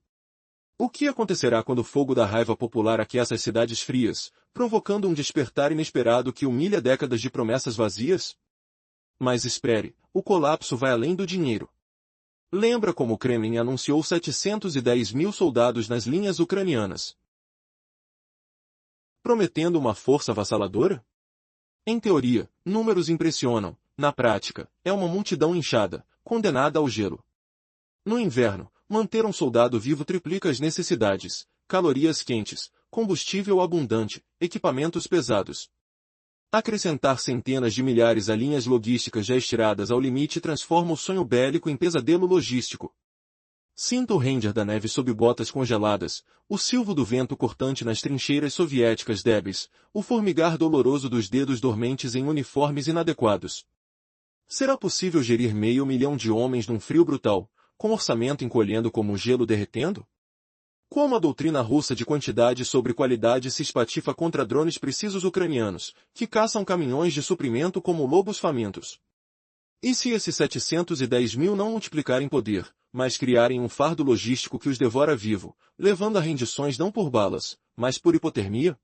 O que acontecerá quando o fogo da raiva popular aquece as cidades frias, provocando um despertar inesperado que humilha décadas de promessas vazias? Mas espere, o colapso vai além do dinheiro. Lembra como o Kremlin anunciou 710 mil soldados nas linhas ucranianas, prometendo uma força avassaladora? Em teoria, números impressionam, na prática, é uma multidão inchada, condenada ao gelo. No inverno, manter um soldado vivo triplica as necessidades: calorias quentes, combustível abundante, equipamentos pesados. Acrescentar centenas de milhares a linhas logísticas já estiradas ao limite transforma o sonho bélico em pesadelo logístico. Sinta o render da neve sob botas congeladas, o silvo do vento cortante nas trincheiras soviéticas débeis, o formigar doloroso dos dedos dormentes em uniformes inadequados. Será possível gerir 500 mil de homens num frio brutal, com orçamento encolhendo como o gelo derretendo? Como a doutrina russa de quantidade sobre qualidade se espatifa contra drones precisos ucranianos, que caçam caminhões de suprimento como lobos famintos? E se esses 710 mil não multiplicarem poder, mas criarem um fardo logístico que os devora vivo, levando a rendições não por balas, mas por hipotermia?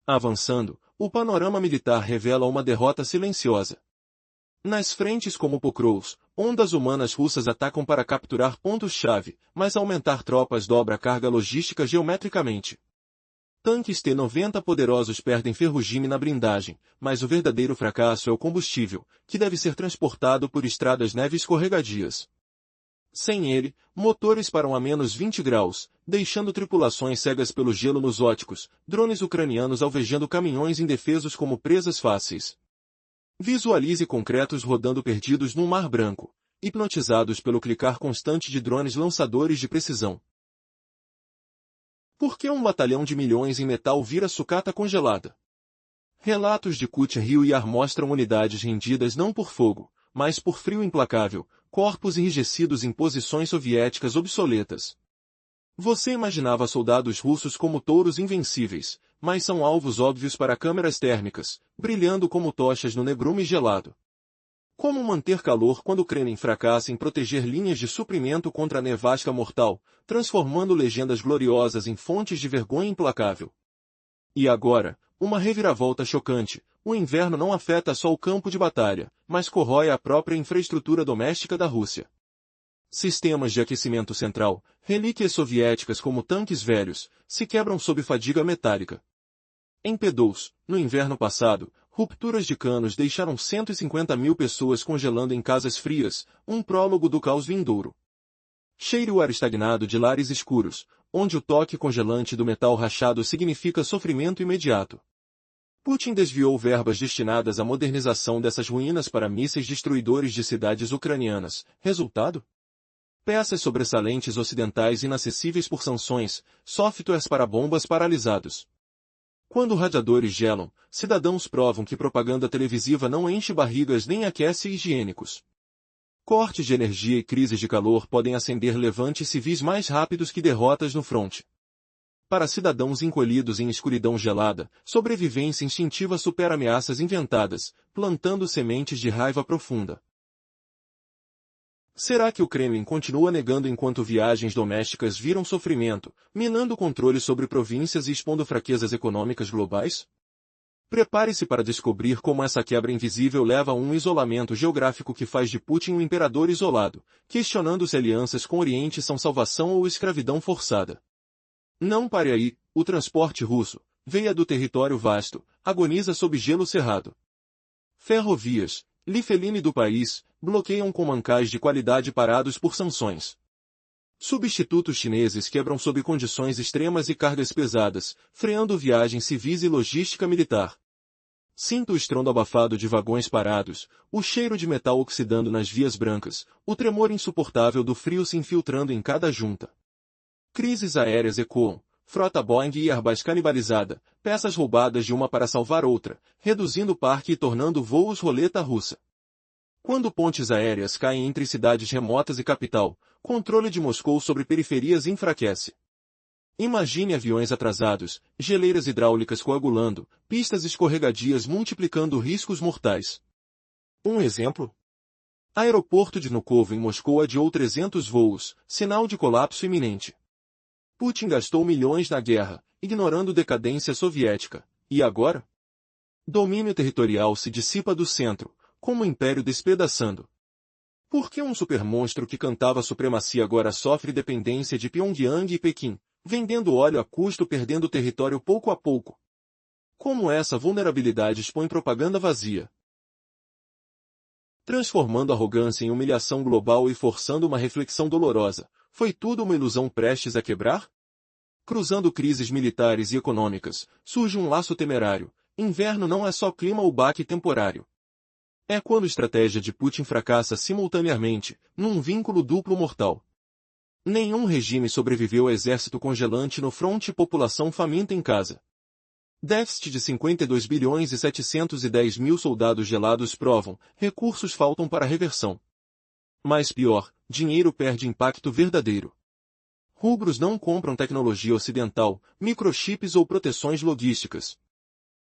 Avançando, o panorama militar revela uma derrota silenciosa. Nas frentes como Pokrovsk, ondas humanas russas atacam para capturar pontos-chave, mas aumentar tropas dobra a carga logística geometricamente. Tanques T-90 poderosos perdem ferrugem na blindagem, mas o verdadeiro fracasso é o combustível, que deve ser transportado por estradas neve escorregadias. Sem ele, motores param a menos 20 graus, deixando tripulações cegas pelo gelo nos óticos, drones ucranianos alvejando caminhões indefesos como presas fáceis. Visualize concretos rodando perdidos num mar branco, hipnotizados pelo clicar constante de drones lançadores de precisão. Por que um batalhão de milhões em metal vira sucata congelada? Relatos de Kut-Hiyar mostram unidades rendidas não por fogo, mas por frio implacável, corpos enrijecidos em posições soviéticas obsoletas. Você imaginava soldados russos como touros invencíveis, mas são alvos óbvios para câmeras térmicas, brilhando como tochas no negrume gelado. Como manter calor quando o Kremlin fracassa em proteger linhas de suprimento contra a nevasca mortal, transformando legendas gloriosas em fontes de vergonha implacável? E agora, uma reviravolta chocante: o inverno não afeta só o campo de batalha, mas corrói a própria infraestrutura doméstica da Rússia. Sistemas de aquecimento central, relíquias soviéticas como tanques velhos, se quebram sob fadiga metálica. Em P2, no inverno passado, rupturas de canos deixaram 150 mil pessoas congelando em casas frias, um prólogo do caos vindouro. Cheire o ar estagnado de lares escuros, onde o toque congelante do metal rachado significa sofrimento imediato. Putin desviou verbas destinadas à modernização dessas ruínas para mísseis destruidores de cidades ucranianas. Resultado? Peças sobressalentes ocidentais inacessíveis por sanções, softwares para bombas paralisados. Quando radiadores gelam, cidadãos provam que propaganda televisiva não enche barrigas nem aquece higiênicos. Cortes de energia e crises de calor podem acender levantes civis mais rápidos que derrotas no fronte. Para cidadãos encolhidos em escuridão gelada, sobrevivência instintiva supera ameaças inventadas, plantando sementes de raiva profunda. Será que o Kremlin continua negando enquanto viagens domésticas viram sofrimento, minando o controle sobre províncias e expondo fraquezas econômicas globais? Prepare-se para descobrir como essa quebra invisível leva a um isolamento geográfico que faz de Putin um imperador isolado, questionando se alianças com o Oriente são salvação ou escravidão forçada. Não pare aí, o transporte russo, veia do território vasto, agoniza sob gelo cerrado. Ferrovias, lifeline do país, bloqueiam com mancais de qualidade parados por sanções. Substitutos chineses quebram sob condições extremas e cargas pesadas, freando viagens civis e logística militar. Sinto o estrondo abafado de vagões parados, o cheiro de metal oxidando nas vias brancas, o tremor insuportável do frio se infiltrando em cada junta. Crises aéreas ecoam, frota Boeing e Airbus canibalizada, peças roubadas de uma para salvar outra, reduzindo o parque e tornando voos roleta russa. Quando pontes aéreas caem entre cidades remotas e capital, controle de Moscou sobre periferias enfraquece. Imagine aviões atrasados, geleiras hidráulicas coagulando, pistas escorregadias multiplicando riscos mortais. Um exemplo? Aeroporto de Vnukovo em Moscou adiou 300 voos, sinal de colapso iminente. Putin gastou milhões na guerra, ignorando decadência soviética. E agora? Domínio territorial se dissipa do centro, como o império despedaçando. Por que um supermonstro que cantava supremacia agora sofre dependência de Pyongyang e Pequim, vendendo óleo a custo perdendo território pouco a pouco? Como essa vulnerabilidade expõe propaganda vazia? Transformando arrogância em humilhação global e forçando uma reflexão dolorosa, foi tudo uma ilusão prestes a quebrar? Cruzando crises militares e econômicas, surge um laço temerário. Inverno não é só clima ou baque temporário. É quando a estratégia de Putin fracassa simultaneamente, num vínculo duplo mortal. Nenhum regime sobreviveu a exército congelante no fronte e população faminta em casa. Déficit de 52 bilhões e 710 mil soldados gelados provam, recursos faltam para a reversão. Mais pior, dinheiro perde impacto verdadeiro. Rubros não compram tecnologia ocidental, microchips ou proteções logísticas.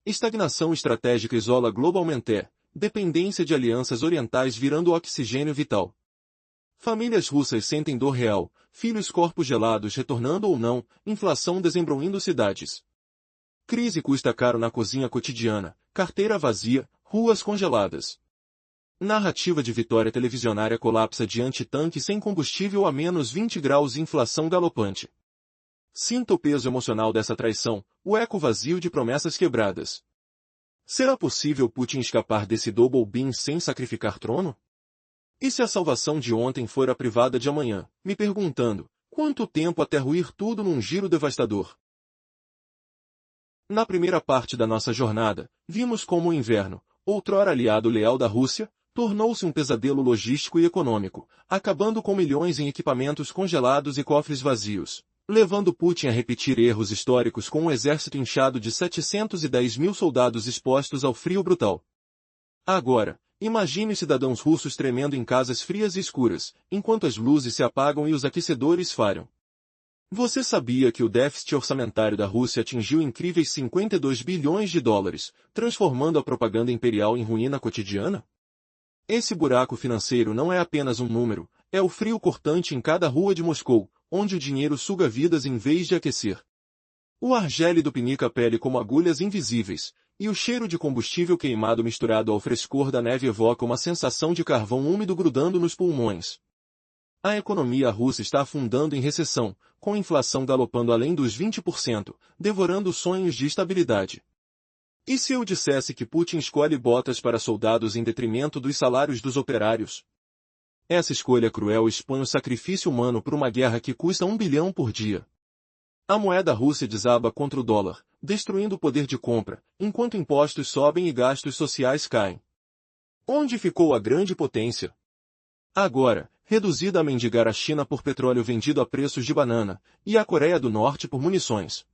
Estagnação estratégica isola globalmente, dependência de alianças orientais virando oxigênio vital. Famílias russas sentem dor real, filhos corpos gelados retornando ou não, inflação desembroindo cidades. Crise custa caro na cozinha cotidiana, carteira vazia, ruas congeladas. Narrativa de vitória televisionária colapsa diante tanque sem combustível a menos 20 graus e inflação galopante. Sinta o peso emocional dessa traição, o eco vazio de promessas quebradas. Será possível Putin escapar desse double beam sem sacrificar trono? E se a salvação de ontem for a privada de amanhã, me perguntando, quanto tempo até ruir tudo num giro devastador? Na primeira parte da nossa jornada, vimos como o inverno, outrora aliado leal da Rússia, tornou-se um pesadelo logístico e econômico, acabando com milhões em equipamentos congelados e cofres vazios, levando Putin a repetir erros históricos com um exército inchado de 710 mil soldados expostos ao frio brutal. Agora, imagine cidadãos russos tremendo em casas frias e escuras, enquanto as luzes se apagam e os aquecedores falham. Você sabia que o déficit orçamentário da Rússia atingiu incríveis 52 bilhões de dólares, transformando a propaganda imperial em ruína cotidiana? Esse buraco financeiro não é apenas um número, é o frio cortante em cada rua de Moscou, onde o dinheiro suga vidas em vez de aquecer. O ar gélido pinica a pele como agulhas invisíveis, e o cheiro de combustível queimado misturado ao frescor da neve evoca uma sensação de carvão úmido grudando nos pulmões. A economia russa está afundando em recessão, com a inflação galopando além dos 20%, devorando sonhos de estabilidade. E se eu dissesse que Putin escolhe botas para soldados em detrimento dos salários dos operários? Essa escolha cruel expõe o sacrifício humano por uma guerra que custa 1 bilhão por dia. A moeda russa desaba contra o dólar, destruindo o poder de compra, enquanto impostos sobem e gastos sociais caem. Onde ficou a grande potência? Agora, reduzida a mendigar a China por petróleo vendido a preços de banana, e a Coreia do Norte por munições.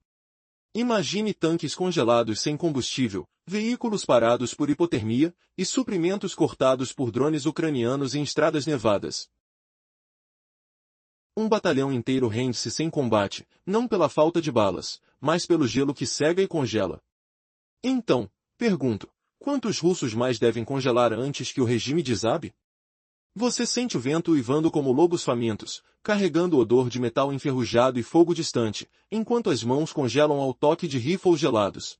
Imagine tanques congelados sem combustível, veículos parados por hipotermia, e suprimentos cortados por drones ucranianos em estradas nevadas. Um batalhão inteiro rende-se sem combate, não pela falta de balas, mas pelo gelo que cega e congela. Então, pergunto, quantos russos mais devem congelar antes que o regime desabe? Você sente o vento uivando como lobos famintos, carregando o odor de metal enferrujado e fogo distante, enquanto as mãos congelam ao toque de rifles gelados.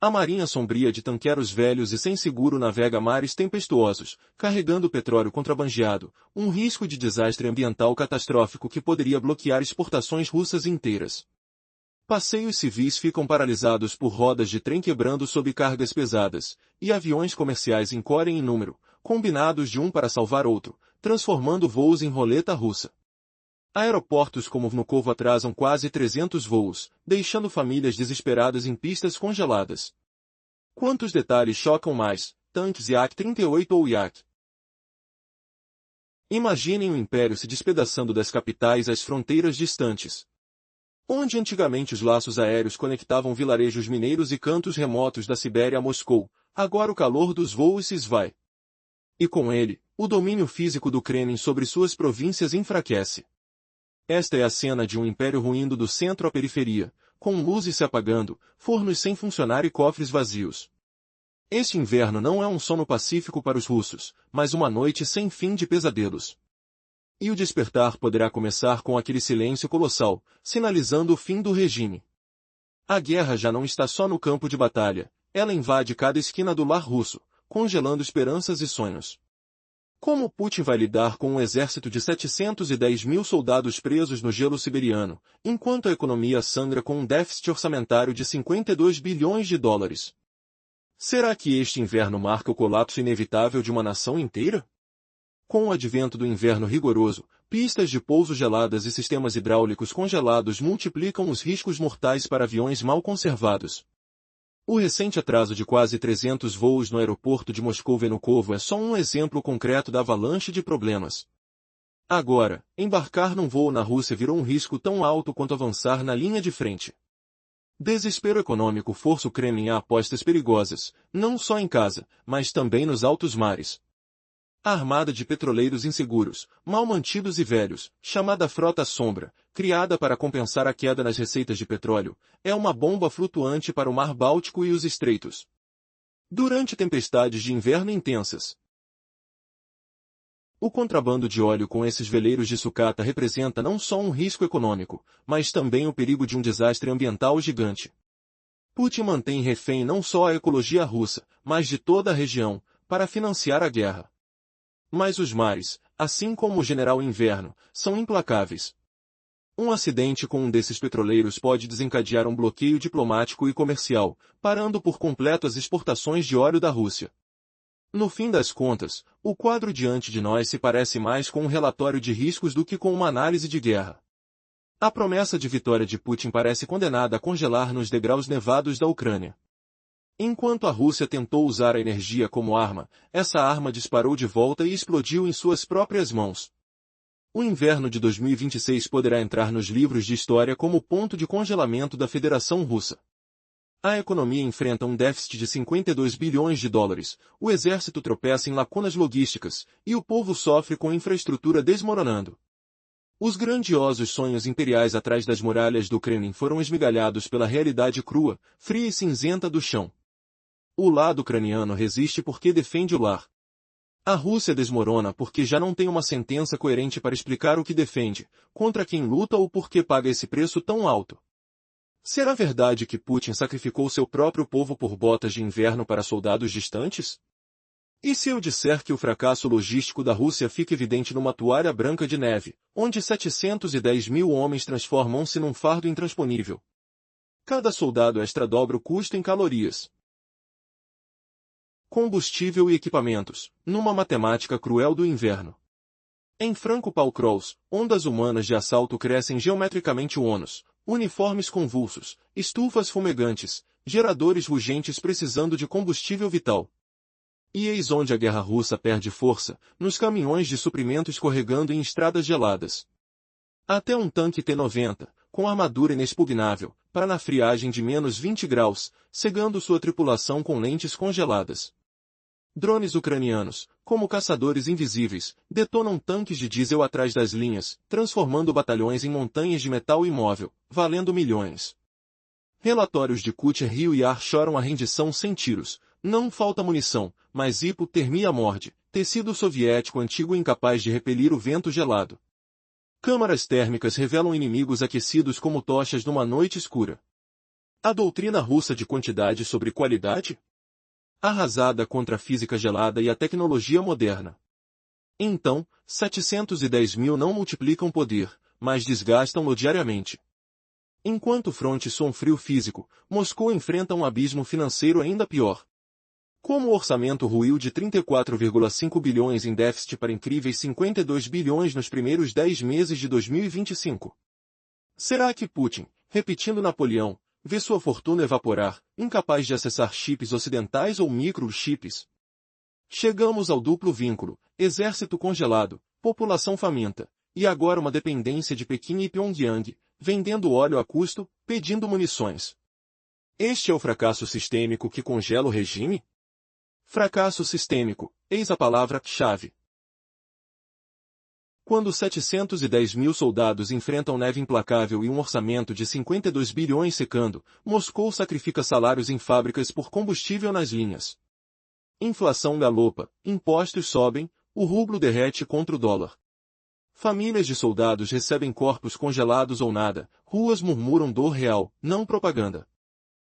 A marinha sombria de tanqueros velhos e sem seguro navega mares tempestuosos, carregando petróleo contrabandeado, um risco de desastre ambiental catastrófico que poderia bloquear exportações russas inteiras. Passeios civis ficam paralisados por rodas de trem quebrando sob cargas pesadas, e aviões comerciais encolhem em número, combinados de um para salvar outro, transformando voos em roleta russa. Aeroportos como Vnukovo atrasam quase 300 voos, deixando famílias desesperadas em pistas congeladas. Quantos detalhes chocam mais, tanques Yak-38 ou Yak? Imaginem o império se despedaçando das capitais às fronteiras distantes. Onde antigamente os laços aéreos conectavam vilarejos mineiros e cantos remotos da Sibéria a Moscou, agora o calor dos voos se esvai. E com ele, o domínio físico do Kremlin sobre suas províncias enfraquece. Esta é a cena de um império ruindo do centro à periferia, com luzes se apagando, fornos sem funcionar e cofres vazios. Este inverno não é um sono pacífico para os russos, mas uma noite sem fim de pesadelos. E o despertar poderá começar com aquele silêncio colossal, sinalizando o fim do regime. A guerra já não está só no campo de batalha, ela invade cada esquina do lar russo, congelando esperanças e sonhos. Como Putin vai lidar com um exército de 710 mil soldados presos no gelo siberiano, enquanto a economia sangra com um déficit orçamentário de 52 bilhões de dólares? Será que este inverno marca o colapso inevitável de uma nação inteira? Com o advento do inverno rigoroso, pistas de pouso geladas e sistemas hidráulicos congelados multiplicam os riscos mortais para aviões mal conservados. O recente atraso de quase 300 voos no aeroporto de Moscou-Vnukovo é só um exemplo concreto da avalanche de problemas. Agora, embarcar num voo na Rússia virou um risco tão alto quanto avançar na linha de frente. Desespero econômico força o Kremlin a apostas perigosas, não só em casa, mas também nos altos mares. A armada de petroleiros inseguros, mal mantidos e velhos, chamada Frota Sombra, criada para compensar a queda nas receitas de petróleo, é uma bomba flutuante para o Mar Báltico e os estreitos. Durante tempestades de inverno intensas, o contrabando de óleo com esses veleiros de sucata representa não só um risco econômico, mas também o perigo de um desastre ambiental gigante. Putin mantém refém não só a ecologia russa, mas de toda a região, para financiar a guerra. Mas os mares, assim como o general Inverno, são implacáveis. Um acidente com um desses petroleiros pode desencadear um bloqueio diplomático e comercial, parando por completo as exportações de óleo da Rússia. No fim das contas, o quadro diante de nós se parece mais com um relatório de riscos do que com uma análise de guerra. A promessa de vitória de Putin parece condenada a congelar nos degraus nevados da Ucrânia. Enquanto a Rússia tentou usar a energia como arma, essa arma disparou de volta e explodiu em suas próprias mãos. O inverno de 2026 poderá entrar nos livros de história como ponto de congelamento da Federação Russa. A economia enfrenta um déficit de 52 bilhões de dólares, o exército tropeça em lacunas logísticas, e o povo sofre com infraestrutura desmoronando. Os grandiosos sonhos imperiais atrás das muralhas do Kremlin foram esmigalhados pela realidade crua, fria e cinzenta do chão. O lado ucraniano resiste porque defende o lar. A Rússia desmorona porque já não tem uma sentença coerente para explicar o que defende, contra quem luta ou por que paga esse preço tão alto. Será verdade que Putin sacrificou seu próprio povo por botas de inverno para soldados distantes? E se eu disser que o fracasso logístico da Rússia fica evidente numa toalha branca de neve, onde 710 mil homens transformam-se num fardo intransponível? Cada soldado extra dobra o custo em calorias, combustível e equipamentos, numa matemática cruel do inverno. Em Franco Pau-Creus, ondas humanas de assalto crescem geometricamente o ônus, uniformes convulsos, estufas fumegantes, geradores rugentes precisando de combustível vital. E eis onde a guerra russa perde força, nos caminhões de suprimento escorregando em estradas geladas. Até um tanque T-90, com armadura inexpugnável, para na friagem de -20 graus, cegando sua tripulação com lentes congeladas. Drones ucranianos, como caçadores invisíveis, detonam tanques de diesel atrás das linhas, transformando batalhões em montanhas de metal imóvel, valendo milhões. Relatórios de Kut-Rio e Ar choram a rendição sem tiros. Não falta munição, mas hipotermia morde, tecido soviético antigo incapaz de repelir o vento gelado. Câmaras térmicas revelam inimigos aquecidos como tochas numa noite escura. A doutrina russa de quantidade sobre qualidade? Arrasada contra a física gelada e a tecnologia moderna. Então, 710 mil não multiplicam poder, mas desgastam-no diariamente. Enquanto o fronte sombrio físico, Moscou enfrenta um abismo financeiro ainda pior. Como o orçamento ruiu de 34,5 bilhões em déficit para incríveis 52 bilhões nos primeiros 10 meses de 2025? Será que Putin, repetindo Napoleão, vê sua fortuna evaporar, incapaz de acessar chips ocidentais ou microchips? Chegamos ao duplo vínculo, exército congelado, população faminta, e agora uma dependência de Pequim e Pyongyang, vendendo óleo a custo, pedindo munições. Este é o fracasso sistêmico que congela o regime? Fracasso sistêmico, eis a palavra-chave. Quando 710 mil soldados enfrentam neve implacável e um orçamento de 52 bilhões secando, Moscou sacrifica salários em fábricas por combustível nas linhas. Inflação galopa, impostos sobem, o rublo derrete contra o dólar. Famílias de soldados recebem corpos congelados ou nada, ruas murmuram dor real, não propaganda.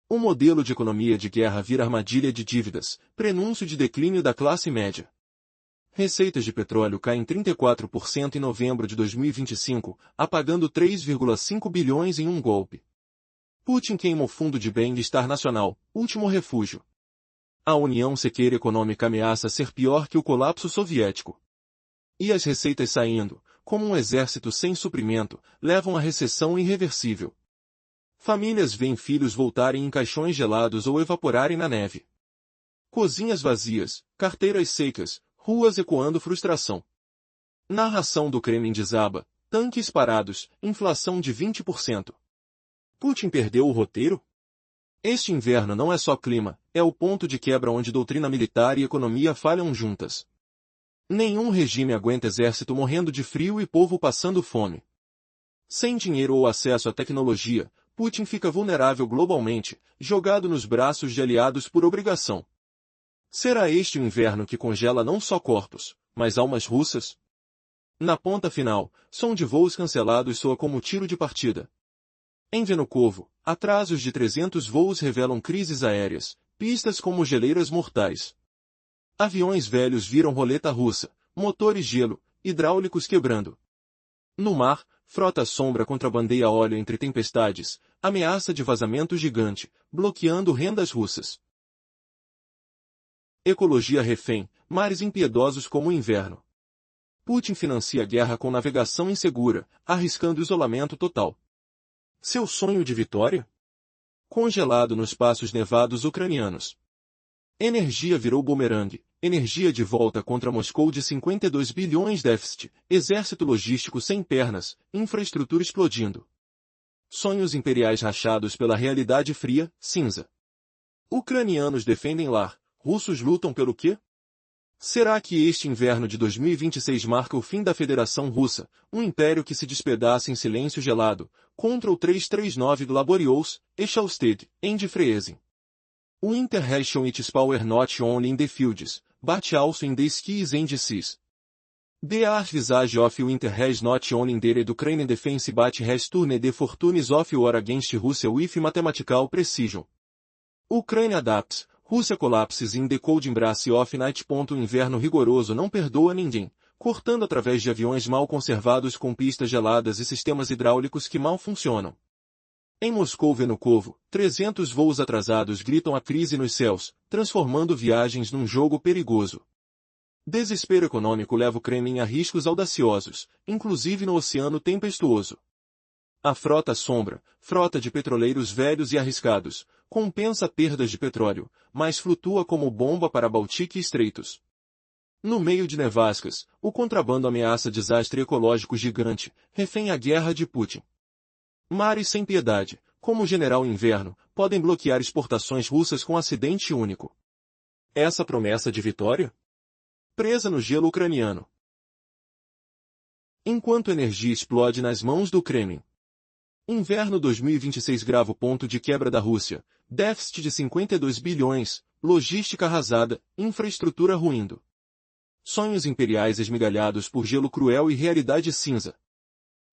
O modelo de economia de guerra vira armadilha de dívidas, prenúncio de declínio da classe média. Receitas de petróleo caem 34% em novembro de 2025, apagando 3,5 bilhões em um golpe. Putin queima o fundo de bem-estar nacional, último refúgio. A União Sequeira Econômica ameaça ser pior que o colapso soviético. E as receitas saindo, como um exército sem suprimento, levam à recessão irreversível. Famílias veem filhos voltarem em caixões gelados ou evaporarem na neve. Cozinhas vazias, carteiras secas, ruas ecoando frustração. Narração do Kremlin desaba, tanques parados, inflação de 20%. Putin perdeu o roteiro? Este inverno não é só clima, é o ponto de quebra onde doutrina militar e economia falham juntas. Nenhum regime aguenta exército morrendo de frio e povo passando fome. Sem dinheiro ou acesso à tecnologia, Putin fica vulnerável globalmente, jogado nos braços de aliados por obrigação. Será este o inverno que congela não só corpos, mas almas russas? Na ponta final, som de voos cancelados soa como tiro de partida. Em Vnukovo, atrasos de 300 voos revelam crises aéreas, pistas como geleiras mortais. Aviões velhos viram roleta russa, motores gelo, hidráulicos quebrando. No mar, frota sombra contrabandeia óleo entre tempestades, ameaça de vazamento gigante, bloqueando rendas russas. Ecologia refém, mares impiedosos como o inverno. Putin financia a guerra com navegação insegura, arriscando isolamento total. Seu sonho de vitória? Congelado nos passos nevados ucranianos. Energia virou bumerangue, energia de volta contra Moscou de 52 bilhões déficit, exército logístico sem pernas, infraestrutura explodindo. Sonhos imperiais rachados pela realidade fria, cinza. Ucranianos defendem lar, russos lutam pelo quê? Será que este inverno de 2026 marca o fim da Federação Russa, um império que se despedaça em silêncio gelado, contra o 339 Glorious, Exhausted, End Freezing? Winter has shown its power not only in the fields, but also in the skies and seas. The art visage of winter has not only endeared Ukrainian defense but has turned the fortunes of war against Russia with mathematical precision. Ukraine adapts, Russia collapses in the cold embrace of night. O inverno rigoroso não perdoa ninguém, cortando através de aviões mal conservados com pistas geladas e sistemas hidráulicos que mal funcionam. Em Moscou Vnukovo, 300 voos atrasados gritam a crise nos céus, transformando viagens num jogo perigoso. Desespero econômico leva o Kremlin a riscos audaciosos, inclusive no oceano tempestuoso. A frota sombra, frota de petroleiros velhos e arriscados, compensa perdas de petróleo, mas flutua como bomba para Báltico e Estreitos. No meio de nevascas, o contrabando ameaça desastre ecológico gigante, refém a guerra de Putin. Mares sem piedade, como o general Inverno, podem bloquear exportações russas com acidente único. Essa promessa de vitória? Presa no gelo ucraniano. Enquanto energia explode nas mãos do Kremlin. Inverno 2026 grava o ponto de quebra da Rússia. Déficit de 52 bilhões, logística arrasada, infraestrutura ruindo. Sonhos imperiais esmigalhados por gelo cruel e realidade cinza.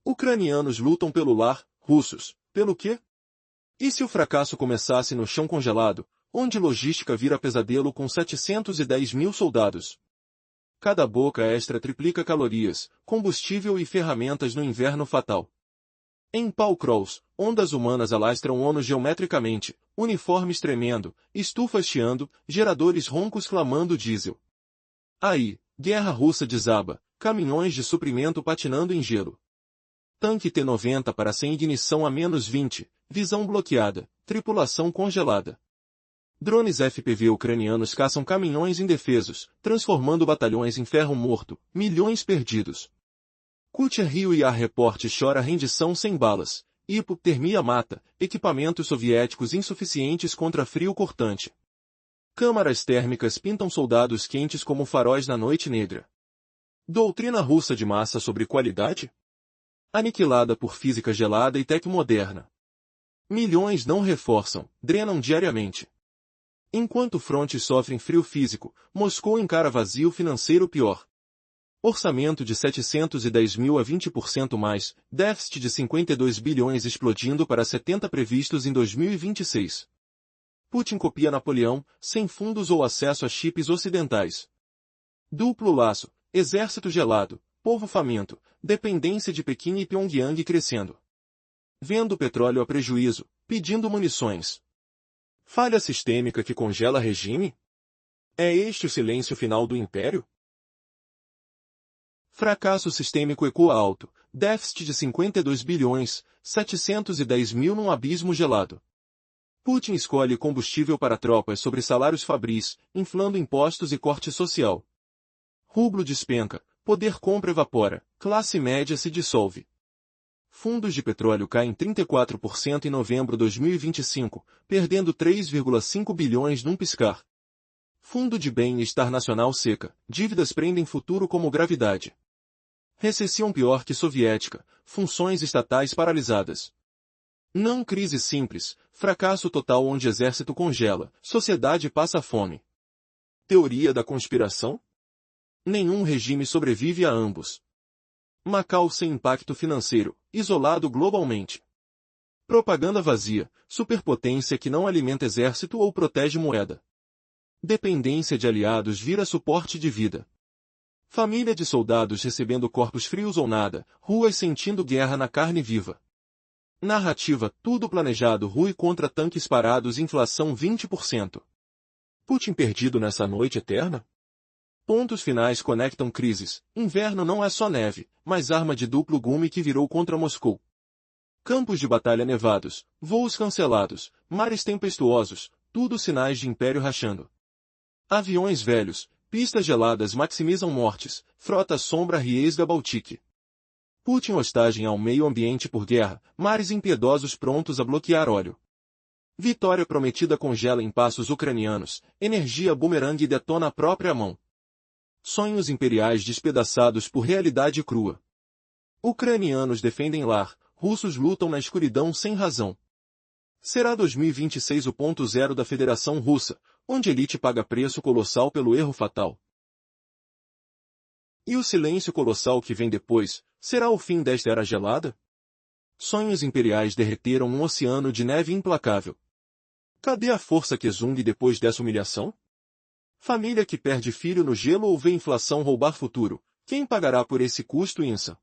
Ucranianos lutam pelo lar, russos, pelo quê? E se o fracasso começasse no chão congelado, onde logística vira pesadelo com 710 mil soldados? Cada boca extra triplica calorias, combustível e ferramentas no inverno fatal. Em Paul Crawls, ondas humanas alastram ONU geometricamente, uniformes tremendo, estufas chiando, geradores roncos clamando diesel. Aí, guerra russa desaba, caminhões de suprimento patinando em gelo. Tanque T-90 para sem ignição a -20, visão bloqueada, tripulação congelada. Drones FPV ucranianos caçam caminhões indefesos, transformando batalhões em ferro morto, milhões perdidos. Kucher Rio e Ar Report chora rendição sem balas, hipotermia mata, equipamentos soviéticos insuficientes contra frio cortante. Câmaras térmicas pintam soldados quentes como faróis na noite negra. Doutrina russa de massa sobre qualidade? Aniquilada por física gelada e tech moderna. Milhões não reforçam, drenam diariamente. Enquanto frontes sofrem frio físico, Moscou encara vazio financeiro pior. Orçamento de 710 mil a 20% mais, déficit de 52 bilhões explodindo para 70 previstos em 2026. Putin copia Napoleão, sem fundos ou acesso a chips ocidentais. Duplo laço, exército gelado, povo faminto, dependência de Pequim e Pyongyang crescendo. Vendo petróleo a prejuízo, pedindo munições. Falha sistêmica que congela regime? É este o silêncio final do império? Fracasso sistêmico ecoa alto, déficit de 52 bilhões, 710 mil num abismo gelado. Putin escolhe combustível para tropas sobre salários fabris, inflando impostos e corte social. Rublo despenca, poder compra evapora, classe média se dissolve. Fundos de petróleo caem 34% em novembro de 2025, perdendo 3,5 bilhões num piscar. Fundo de bem-estar nacional seca, dívidas prendem futuro como gravidade. Recessão pior que soviética, funções estatais paralisadas. Não crise simples, fracasso total onde exército congela, sociedade passa fome. Teoria da conspiração? Nenhum regime sobrevive a ambos. Macau sem impacto financeiro, isolado globalmente. Propaganda vazia, superpotência que não alimenta exército ou protege moeda. Dependência de aliados vira suporte de vida. Família de soldados recebendo corpos frios ou nada, ruas sentindo guerra na carne viva. Narrativa, tudo planejado rui contra tanques parados inflação 20%. Putin perdido nessa noite eterna? Pontos finais conectam crises. Inverno não é só neve, mas arma de duplo gume que virou contra Moscou. Campos de batalha nevados, voos cancelados, mares tempestuosos, tudo sinais de império rachando. Aviões velhos, pistas geladas maximizam mortes, frota sombra riesga Baltique. Putin hostagem ao meio ambiente por guerra, mares impiedosos prontos a bloquear óleo. Vitória prometida congela em passos ucranianos, energia bumerangue detona a própria mão. Sonhos imperiais despedaçados por realidade crua. Ucranianos defendem lar, russos lutam na escuridão sem razão. Será 2026 o ponto zero da Federação Russa, onde elite paga preço colossal pelo erro fatal. E o silêncio colossal que vem depois, será o fim desta era gelada? Sonhos imperiais derreteram um oceano de neve implacável. Cadê a força que zungue depois dessa humilhação? Família que perde filho no gelo ou vê inflação roubar futuro, quem pagará por esse custo insa?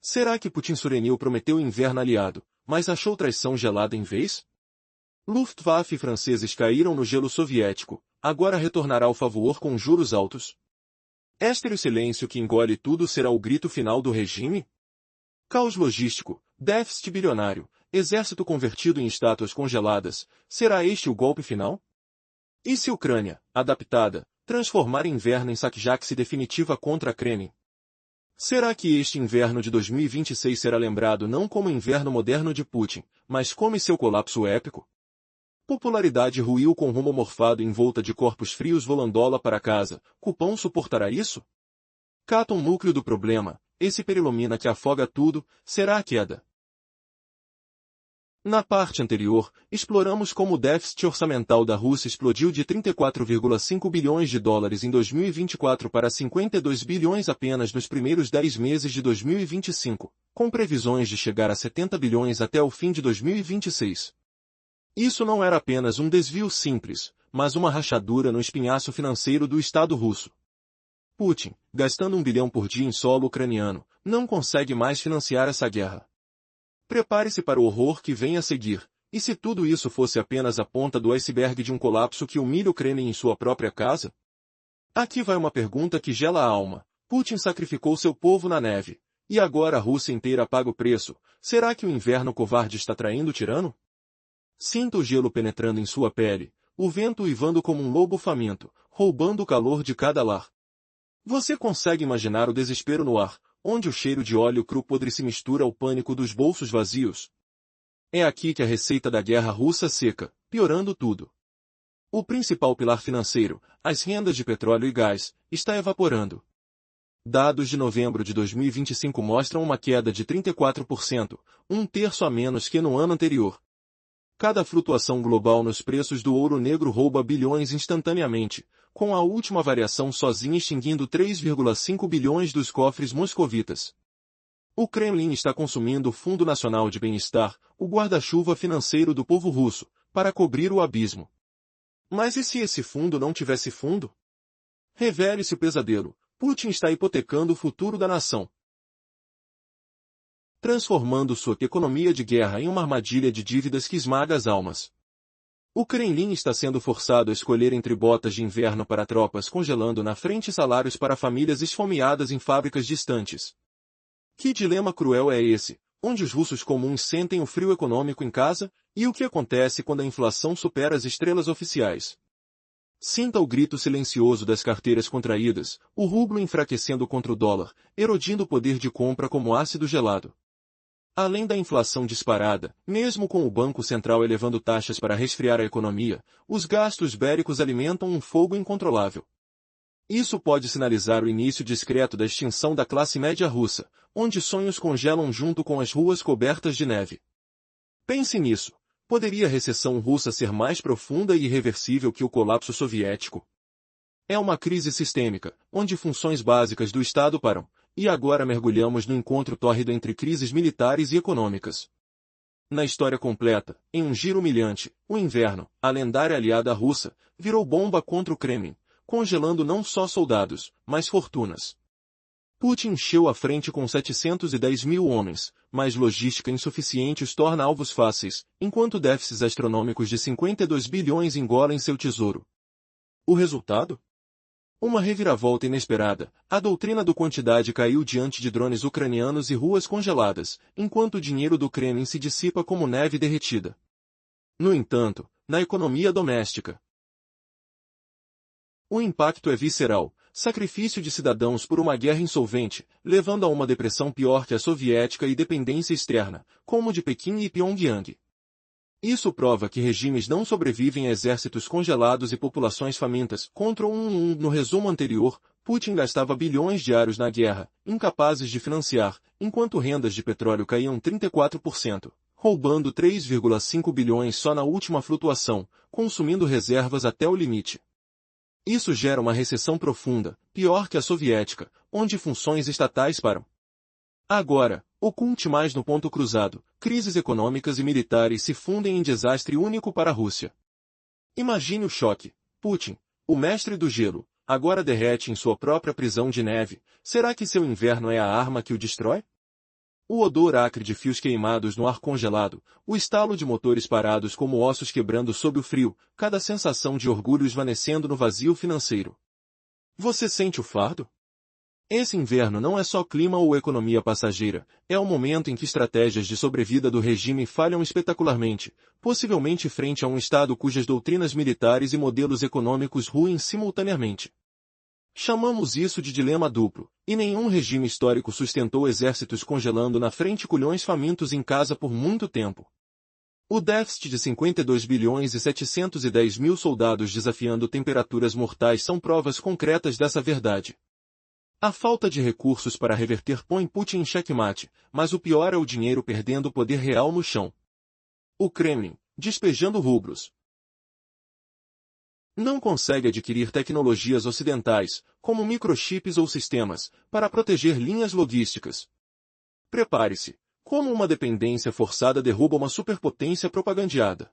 Será que Putin Surenil prometeu inverno aliado, mas achou traição gelada em vez? Luftwaffe e franceses caíram no gelo soviético, agora retornará ao favor com juros altos? Este silêncio que engole tudo será o grito final do regime? Caos logístico, déficit bilionário, exército convertido em estátuas congeladas, será este o golpe final? E se Ucrânia, adaptada, transformar inverno em saquejaxe definitiva contra a Kremlin? Será que este inverno de 2026 será lembrado não como inverno moderno de Putin, mas como seu colapso épico? Popularidade ruiu com rumo morfado em volta de corpos frios volandola para casa. Cupom suportará isso? Cata núcleo do problema, esse perilomina que afoga tudo, será a queda. Na parte anterior, exploramos como o déficit orçamental da Rússia explodiu de 34,5 bilhões de dólares em 2024 para 52 bilhões apenas nos primeiros 10 meses de 2025, com previsões de chegar a 70 bilhões até o fim de 2026. Isso não era apenas um desvio simples, mas uma rachadura no espinhaço financeiro do Estado russo. Putin, gastando 1 bilhão por dia em solo ucraniano, não consegue mais financiar essa guerra. Prepare-se para o horror que vem a seguir, e se tudo isso fosse apenas a ponta do iceberg de um colapso que humilha o Kremlin em sua própria casa? Aqui vai uma pergunta que gela a alma. Putin sacrificou seu povo na neve, e agora a Rússia inteira paga o preço. Será que o inverno covarde está traindo o tirano? Sinta o gelo penetrando em sua pele, o vento uivando como um lobo faminto, roubando o calor de cada lar. Você consegue imaginar o desespero no ar, onde o cheiro de óleo cru podre se mistura ao pânico dos bolsos vazios? É aqui que a receita da guerra russa seca, piorando tudo. O principal pilar financeiro, as rendas de petróleo e gás, está evaporando. Dados de novembro de 2025 mostram uma queda de 34%, um terço a menos que no ano anterior. Cada flutuação global nos preços do ouro negro rouba bilhões instantaneamente, com a última variação sozinha extinguindo 3,5 bilhões dos cofres moscovitas. O Kremlin está consumindo o Fundo Nacional de Bem-Estar, o guarda-chuva financeiro do povo russo, para cobrir o abismo. Mas e se esse fundo não tivesse fundo? Revele-se o pesadelo. Putin está hipotecando o futuro da nação, transformando sua economia de guerra em uma armadilha de dívidas que esmaga as almas. O Kremlin está sendo forçado a escolher entre botas de inverno para tropas congelando na frente e salários para famílias esfomeadas em fábricas distantes. Que dilema cruel é esse, onde os russos comuns sentem o frio econômico em casa, e o que acontece quando a inflação supera as estrelas oficiais? Sinta o grito silencioso das carteiras contraídas, o rublo enfraquecendo contra o dólar, erodindo o poder de compra como ácido gelado. Além da inflação disparada, mesmo com o Banco Central elevando taxas para resfriar a economia, os gastos bélicos alimentam um fogo incontrolável. Isso pode sinalizar o início discreto da extinção da classe média russa, onde sonhos congelam junto com as ruas cobertas de neve. Pense nisso. Poderia a recessão russa ser mais profunda e irreversível que o colapso soviético? É uma crise sistêmica, onde funções básicas do Estado param, e agora mergulhamos no encontro tórrido entre crises militares e econômicas. Na história completa, em um giro humilhante, o inverno, a lendária aliada russa, virou bomba contra o Kremlin, congelando não só soldados, mas fortunas. Putin encheu a frente com 710 mil homens, mas logística insuficiente os torna alvos fáceis, enquanto déficits astronômicos de 52 bilhões engolem seu tesouro. O resultado? Uma reviravolta inesperada. A doutrina do quantidade caiu diante de drones ucranianos e ruas congeladas, enquanto o dinheiro do Kremlin se dissipa como neve derretida. No entanto, na economia doméstica, o impacto é visceral. Sacrifício de cidadãos por uma guerra insolvente, levando a uma depressão pior que a soviética e dependência externa, como de Pequim e Pyongyang. Isso prova que regimes não sobrevivem a exércitos congelados e populações famintas. No resumo anterior, Putin gastava bilhões diários na guerra, incapazes de financiar, enquanto rendas de petróleo caíam 34%, roubando 3,5 bilhões só na última flutuação, consumindo reservas até o limite. Isso gera uma recessão profunda, pior que a soviética, onde funções estatais param. Agora, oculte mais no ponto cruzado, crises econômicas e militares se fundem em desastre único para a Rússia. Imagine o choque. Putin, o mestre do gelo, agora derrete em sua própria prisão de neve. Será que seu inverno é a arma que o destrói? O odor acre de fios queimados no ar congelado, o estalo de motores parados como ossos quebrando sob o frio, cada sensação de orgulho esvanecendo no vazio financeiro. Você sente o fardo? Esse inverno não é só clima ou economia passageira, é o momento em que estratégias de sobrevida do regime falham espetacularmente, possivelmente frente a um Estado cujas doutrinas militares e modelos econômicos ruem simultaneamente. Chamamos isso de dilema duplo, e nenhum regime histórico sustentou exércitos congelando na frente e culhões famintos em casa por muito tempo. O déficit de 52 bilhões e 710 mil soldados desafiando temperaturas mortais são provas concretas dessa verdade. A falta de recursos para reverter põe Putin em xeque-mate, mas o pior é o dinheiro perdendo poder real no chão. O Kremlin, despejando rublos, não consegue adquirir tecnologias ocidentais, como microchips ou sistemas, para proteger linhas logísticas. Prepare-se, como uma dependência forçada derruba uma superpotência propagandeada.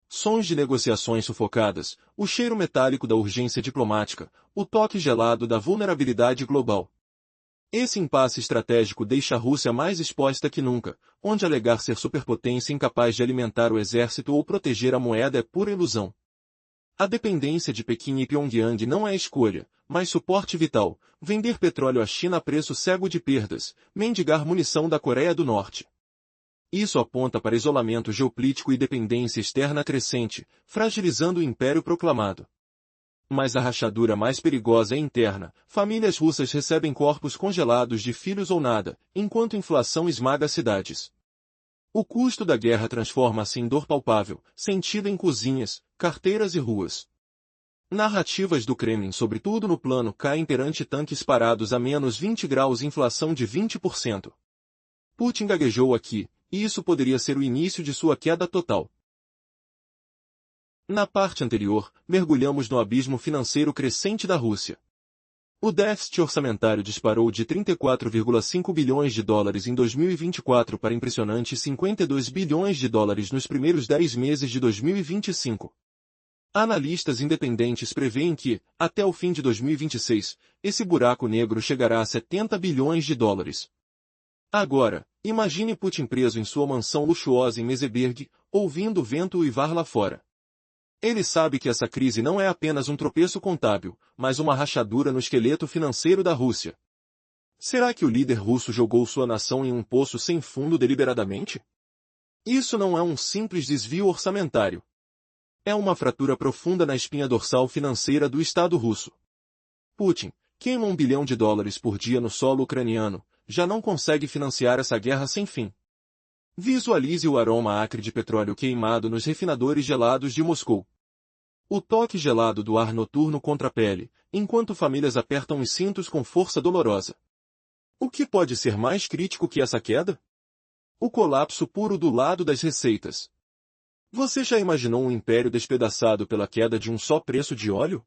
Sons de negociações sufocadas, o cheiro metálico da urgência diplomática, o toque gelado da vulnerabilidade global. Esse impasse estratégico deixa a Rússia mais exposta que nunca, onde alegar ser superpotência incapaz de alimentar o exército ou proteger a moeda é pura ilusão. A dependência de Pequim e Pyongyang não é escolha, mas suporte vital, vender petróleo à China a preço cego de perdas, mendigar munição da Coreia do Norte. Isso aponta para isolamento geopolítico e dependência externa crescente, fragilizando o império proclamado. Mas a rachadura mais perigosa é interna. Famílias russas recebem corpos congelados de filhos ou nada, enquanto inflação esmaga cidades. O custo da guerra transforma-se em dor palpável, sentida em cozinhas, carteiras e ruas. Narrativas do Kremlin, sobretudo no plano, caem perante tanques parados a menos 20 graus e inflação de 20%. Putin gaguejou aqui, e isso poderia ser o início de sua queda total. Na parte anterior, mergulhamos no abismo financeiro crescente da Rússia. O déficit orçamentário disparou de 34,5 bilhões de dólares em 2024 para impressionantes 52 bilhões de dólares nos primeiros 10 meses de 2025. Analistas independentes preveem que, até o fim de 2026, esse buraco negro chegará a 70 bilhões de dólares. Agora, imagine Putin preso em sua mansão luxuosa em Meseberg, ouvindo o vento uivar lá fora. Ele sabe que essa crise não é apenas um tropeço contábil, mas uma rachadura no esqueleto financeiro da Rússia. Será que o líder russo jogou sua nação em um poço sem fundo deliberadamente? Isso não é um simples desvio orçamentário. É uma fratura profunda na espinha dorsal financeira do Estado russo. Putin, queima $1 bilhão por dia no solo ucraniano, já não consegue financiar essa guerra sem fim. Visualize o aroma acre de petróleo queimado nos refinadores gelados de Moscou. O toque gelado do ar noturno contra a pele, enquanto famílias apertam os cintos com força dolorosa. O que pode ser mais crítico que essa queda? O colapso puro do lado das receitas. Você já imaginou um império despedaçado pela queda de um só preço de óleo?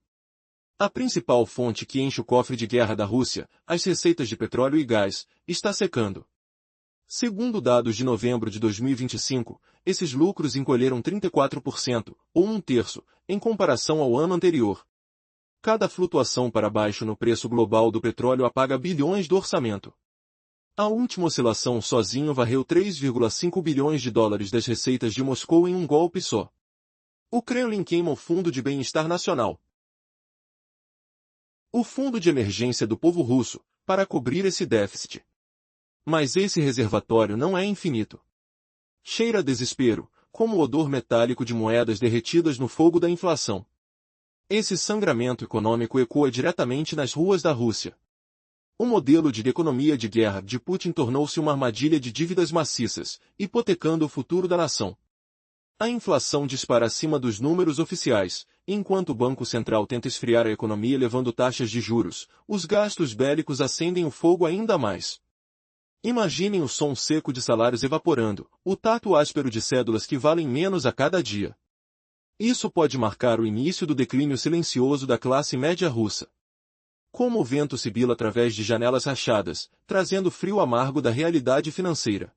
A principal fonte que enche o cofre de guerra da Rússia, as receitas de petróleo e gás, está secando. Segundo dados de novembro de 2025, esses lucros encolheram 34%, ou um terço, em comparação ao ano anterior. Cada flutuação para baixo no preço global do petróleo apaga bilhões do orçamento. A última oscilação sozinho varreu 3,5 bilhões de dólares das receitas de Moscou em um golpe só. O Kremlin queima o Fundo de Bem-Estar Nacional. O Fundo de Emergência do Povo Russo, para cobrir esse déficit. Mas esse reservatório não é infinito. Cheira a desespero, como o odor metálico de moedas derretidas no fogo da inflação. Esse sangramento econômico ecoa diretamente nas ruas da Rússia. O modelo de economia de guerra de Putin tornou-se uma armadilha de dívidas maciças, hipotecando o futuro da nação. A inflação dispara acima dos números oficiais, enquanto o Banco Central tenta esfriar a economia elevando taxas de juros, os gastos bélicos acendem o fogo ainda mais. Imaginem o som seco de salários evaporando, o tato áspero de cédulas que valem menos a cada dia. Isso pode marcar o início do declínio silencioso da classe média russa. Como o vento sibila através de janelas rachadas, trazendo frio amargo da realidade financeira.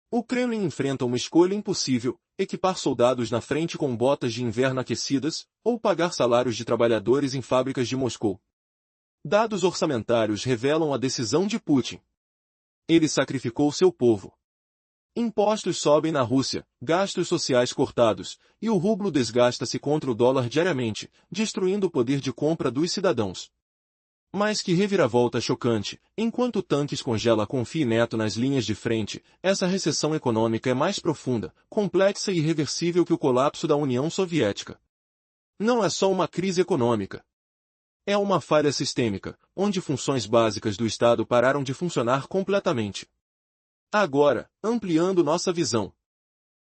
O Kremlin enfrenta uma escolha impossível: equipar soldados na frente com botas de inverno aquecidas, ou pagar salários de trabalhadores em fábricas de Moscou. Dados orçamentários revelam a decisão de Putin. Ele sacrificou seu povo. Impostos sobem na Rússia, gastos sociais cortados, e o rublo desgasta-se contra o dólar diariamente, destruindo o poder de compra dos cidadãos. Mas que reviravolta chocante, enquanto tanques congela confie neto nas linhas de frente, essa recessão econômica é mais profunda, complexa e irreversível que o colapso da União Soviética. Não é só uma crise econômica. É uma falha sistêmica, onde funções básicas do Estado pararam de funcionar completamente. Agora, ampliando nossa visão.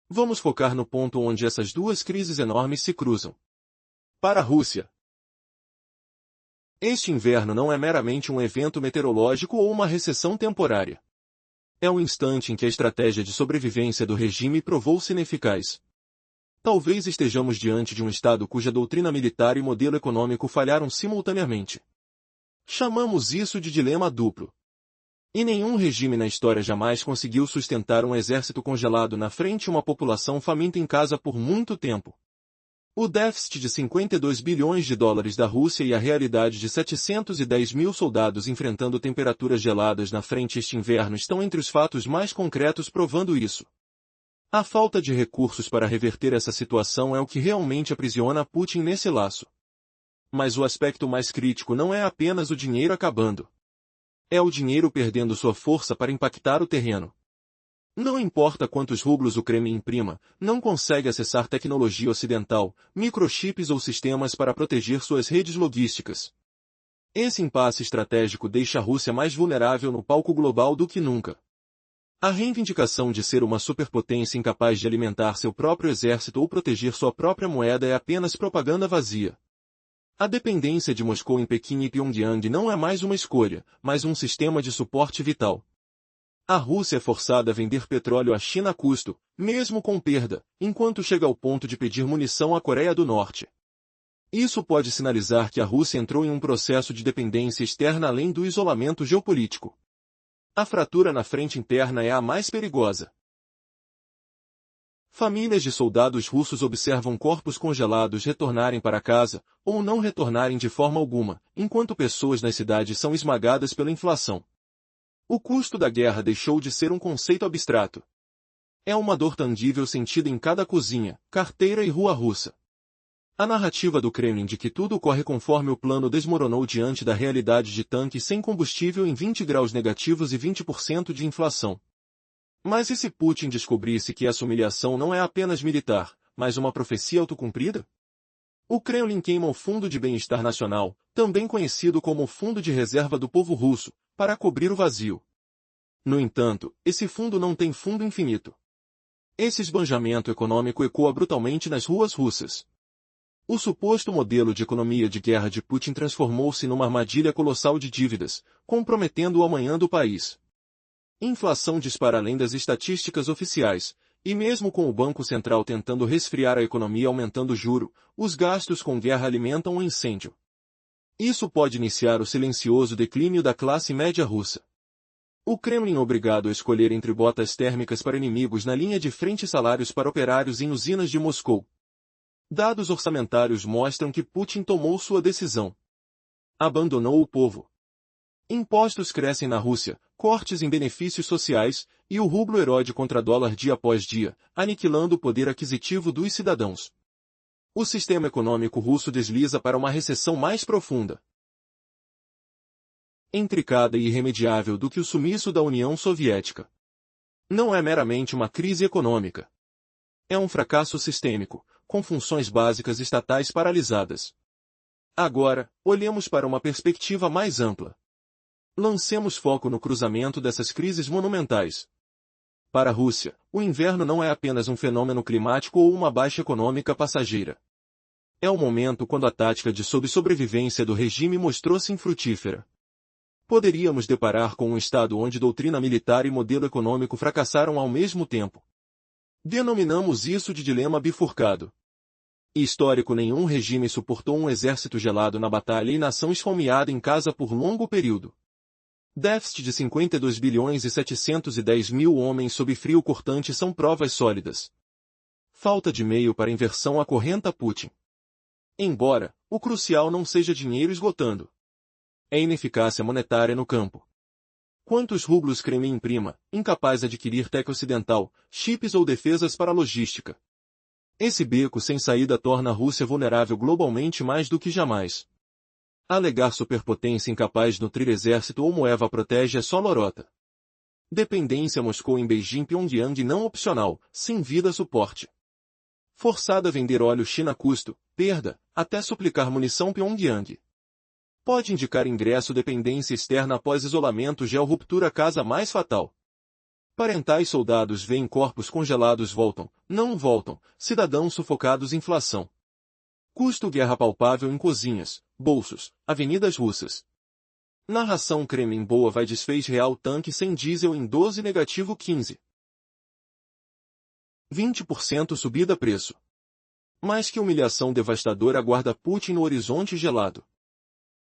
Vamos focar no ponto onde essas duas crises enormes se cruzam. Para a Rússia, este inverno não é meramente um evento meteorológico ou uma recessão temporária. É um instante em que a estratégia de sobrevivência do regime provou-se ineficaz. Talvez estejamos diante de um Estado cuja doutrina militar e modelo econômico falharam simultaneamente. Chamamos isso de dilema duplo. E nenhum regime na história jamais conseguiu sustentar um exército congelado na frente e uma população faminta em casa por muito tempo. O déficit de 52 bilhões de dólares da Rússia e a realidade de 710 mil soldados enfrentando temperaturas geladas na frente este inverno estão entre os fatos mais concretos provando isso. A falta de recursos para reverter essa situação é o que realmente aprisiona Putin nesse laço. Mas o aspecto mais crítico não é apenas o dinheiro acabando. É o dinheiro perdendo sua força para impactar o terreno. Não importa quantos rublos o Kremlin imprima, não consegue acessar tecnologia ocidental, microchips ou sistemas para proteger suas redes logísticas. Esse impasse estratégico deixa a Rússia mais vulnerável no palco global do que nunca. A reivindicação de ser uma superpotência incapaz de alimentar seu próprio exército ou proteger sua própria moeda é apenas propaganda vazia. A dependência de Moscou em Pequim e Pyongyang não é mais uma escolha, mas um sistema de suporte vital. A Rússia é forçada a vender petróleo à China a custo, mesmo com perda, enquanto chega ao ponto de pedir munição à Coreia do Norte. Isso pode sinalizar que a Rússia entrou em um processo de dependência externa além do isolamento geopolítico. A fratura na frente interna é a mais perigosa. Famílias de soldados russos observam corpos congelados retornarem para casa, ou não retornarem de forma alguma, enquanto pessoas nas cidades são esmagadas pela inflação. O custo da guerra deixou de ser um conceito abstrato. É uma dor tangível sentida em cada cozinha, carteira e rua russa. A narrativa do Kremlin de que tudo corre conforme o plano desmoronou diante da realidade de tanques sem combustível em 20 graus negativos e 20% de inflação. Mas e se Putin descobrisse que essa humilhação não é apenas militar, mas uma profecia autocumprida? O Kremlin queima o Fundo de Bem-Estar Nacional, também conhecido como o Fundo de Reserva do Povo Russo, para cobrir o vazio. No entanto, esse fundo não tem fundo infinito. Esse esbanjamento econômico ecoa brutalmente nas ruas russas. O suposto modelo de economia de guerra de Putin transformou-se numa armadilha colossal de dívidas, comprometendo o amanhã do país. Inflação dispara além das estatísticas oficiais, e mesmo com o Banco Central tentando resfriar a economia aumentando o juro, os gastos com guerra alimentam o incêndio. Isso pode iniciar o silencioso declínio da classe média russa. O Kremlin obrigado a escolher entre botas térmicas para inimigos na linha de frente e salários para operários em usinas de Moscou. Dados orçamentários mostram que Putin tomou sua decisão. Abandonou o povo. Impostos crescem na Rússia, cortes em benefícios sociais, e o rublo erode contra dólar dia após dia, aniquilando o poder aquisitivo dos cidadãos. O sistema econômico russo desliza para uma recessão mais profunda, intricada e irremediável do que o sumiço da União Soviética. Não é meramente uma crise econômica. É um fracasso sistêmico, com funções básicas estatais paralisadas. Agora, olhemos para uma perspectiva mais ampla. Lancemos foco no cruzamento dessas crises monumentais. Para a Rússia, o inverno não é apenas um fenômeno climático ou uma baixa econômica passageira. É o momento quando a tática de sobrevivência do regime mostrou-se infrutífera. Poderíamos deparar com um estado onde doutrina militar e modelo econômico fracassaram ao mesmo tempo. Denominamos isso de dilema bifurcado. Histórico, nenhum regime suportou um exército gelado na batalha e nação esfomeada em casa por longo período. Déficit de 52 bilhões e 710 mil homens sob frio cortante são provas sólidas. Falta de meio para inversão acorrenta Putin. Embora, o crucial não seja dinheiro esgotando. É ineficácia monetária no campo. Quantos rublos Kremlin imprima, incapaz de adquirir tech ocidental, chips ou defesas para a logística? Esse beco sem saída torna a Rússia vulnerável globalmente mais do que jamais. Alegar superpotência incapaz de nutrir exército ou moeva protege é só lorota. Dependência Moscou em Beijing Pyongyang não opcional, sem vida suporte. Forçada a vender óleo China a custo, perda, até suplicar munição Pyongyang. Pode indicar ingresso dependência externa após isolamento gel ruptura casa mais fatal. Parentais soldados veem corpos congelados voltam, não voltam, cidadãos sufocados inflação. Custo guerra palpável em cozinhas, bolsos, avenidas russas. Narração Kremlin boa vai desfez real tanque sem diesel em 12-15. 20% subida preço. Mais que humilhação devastadora aguarda Putin no horizonte gelado.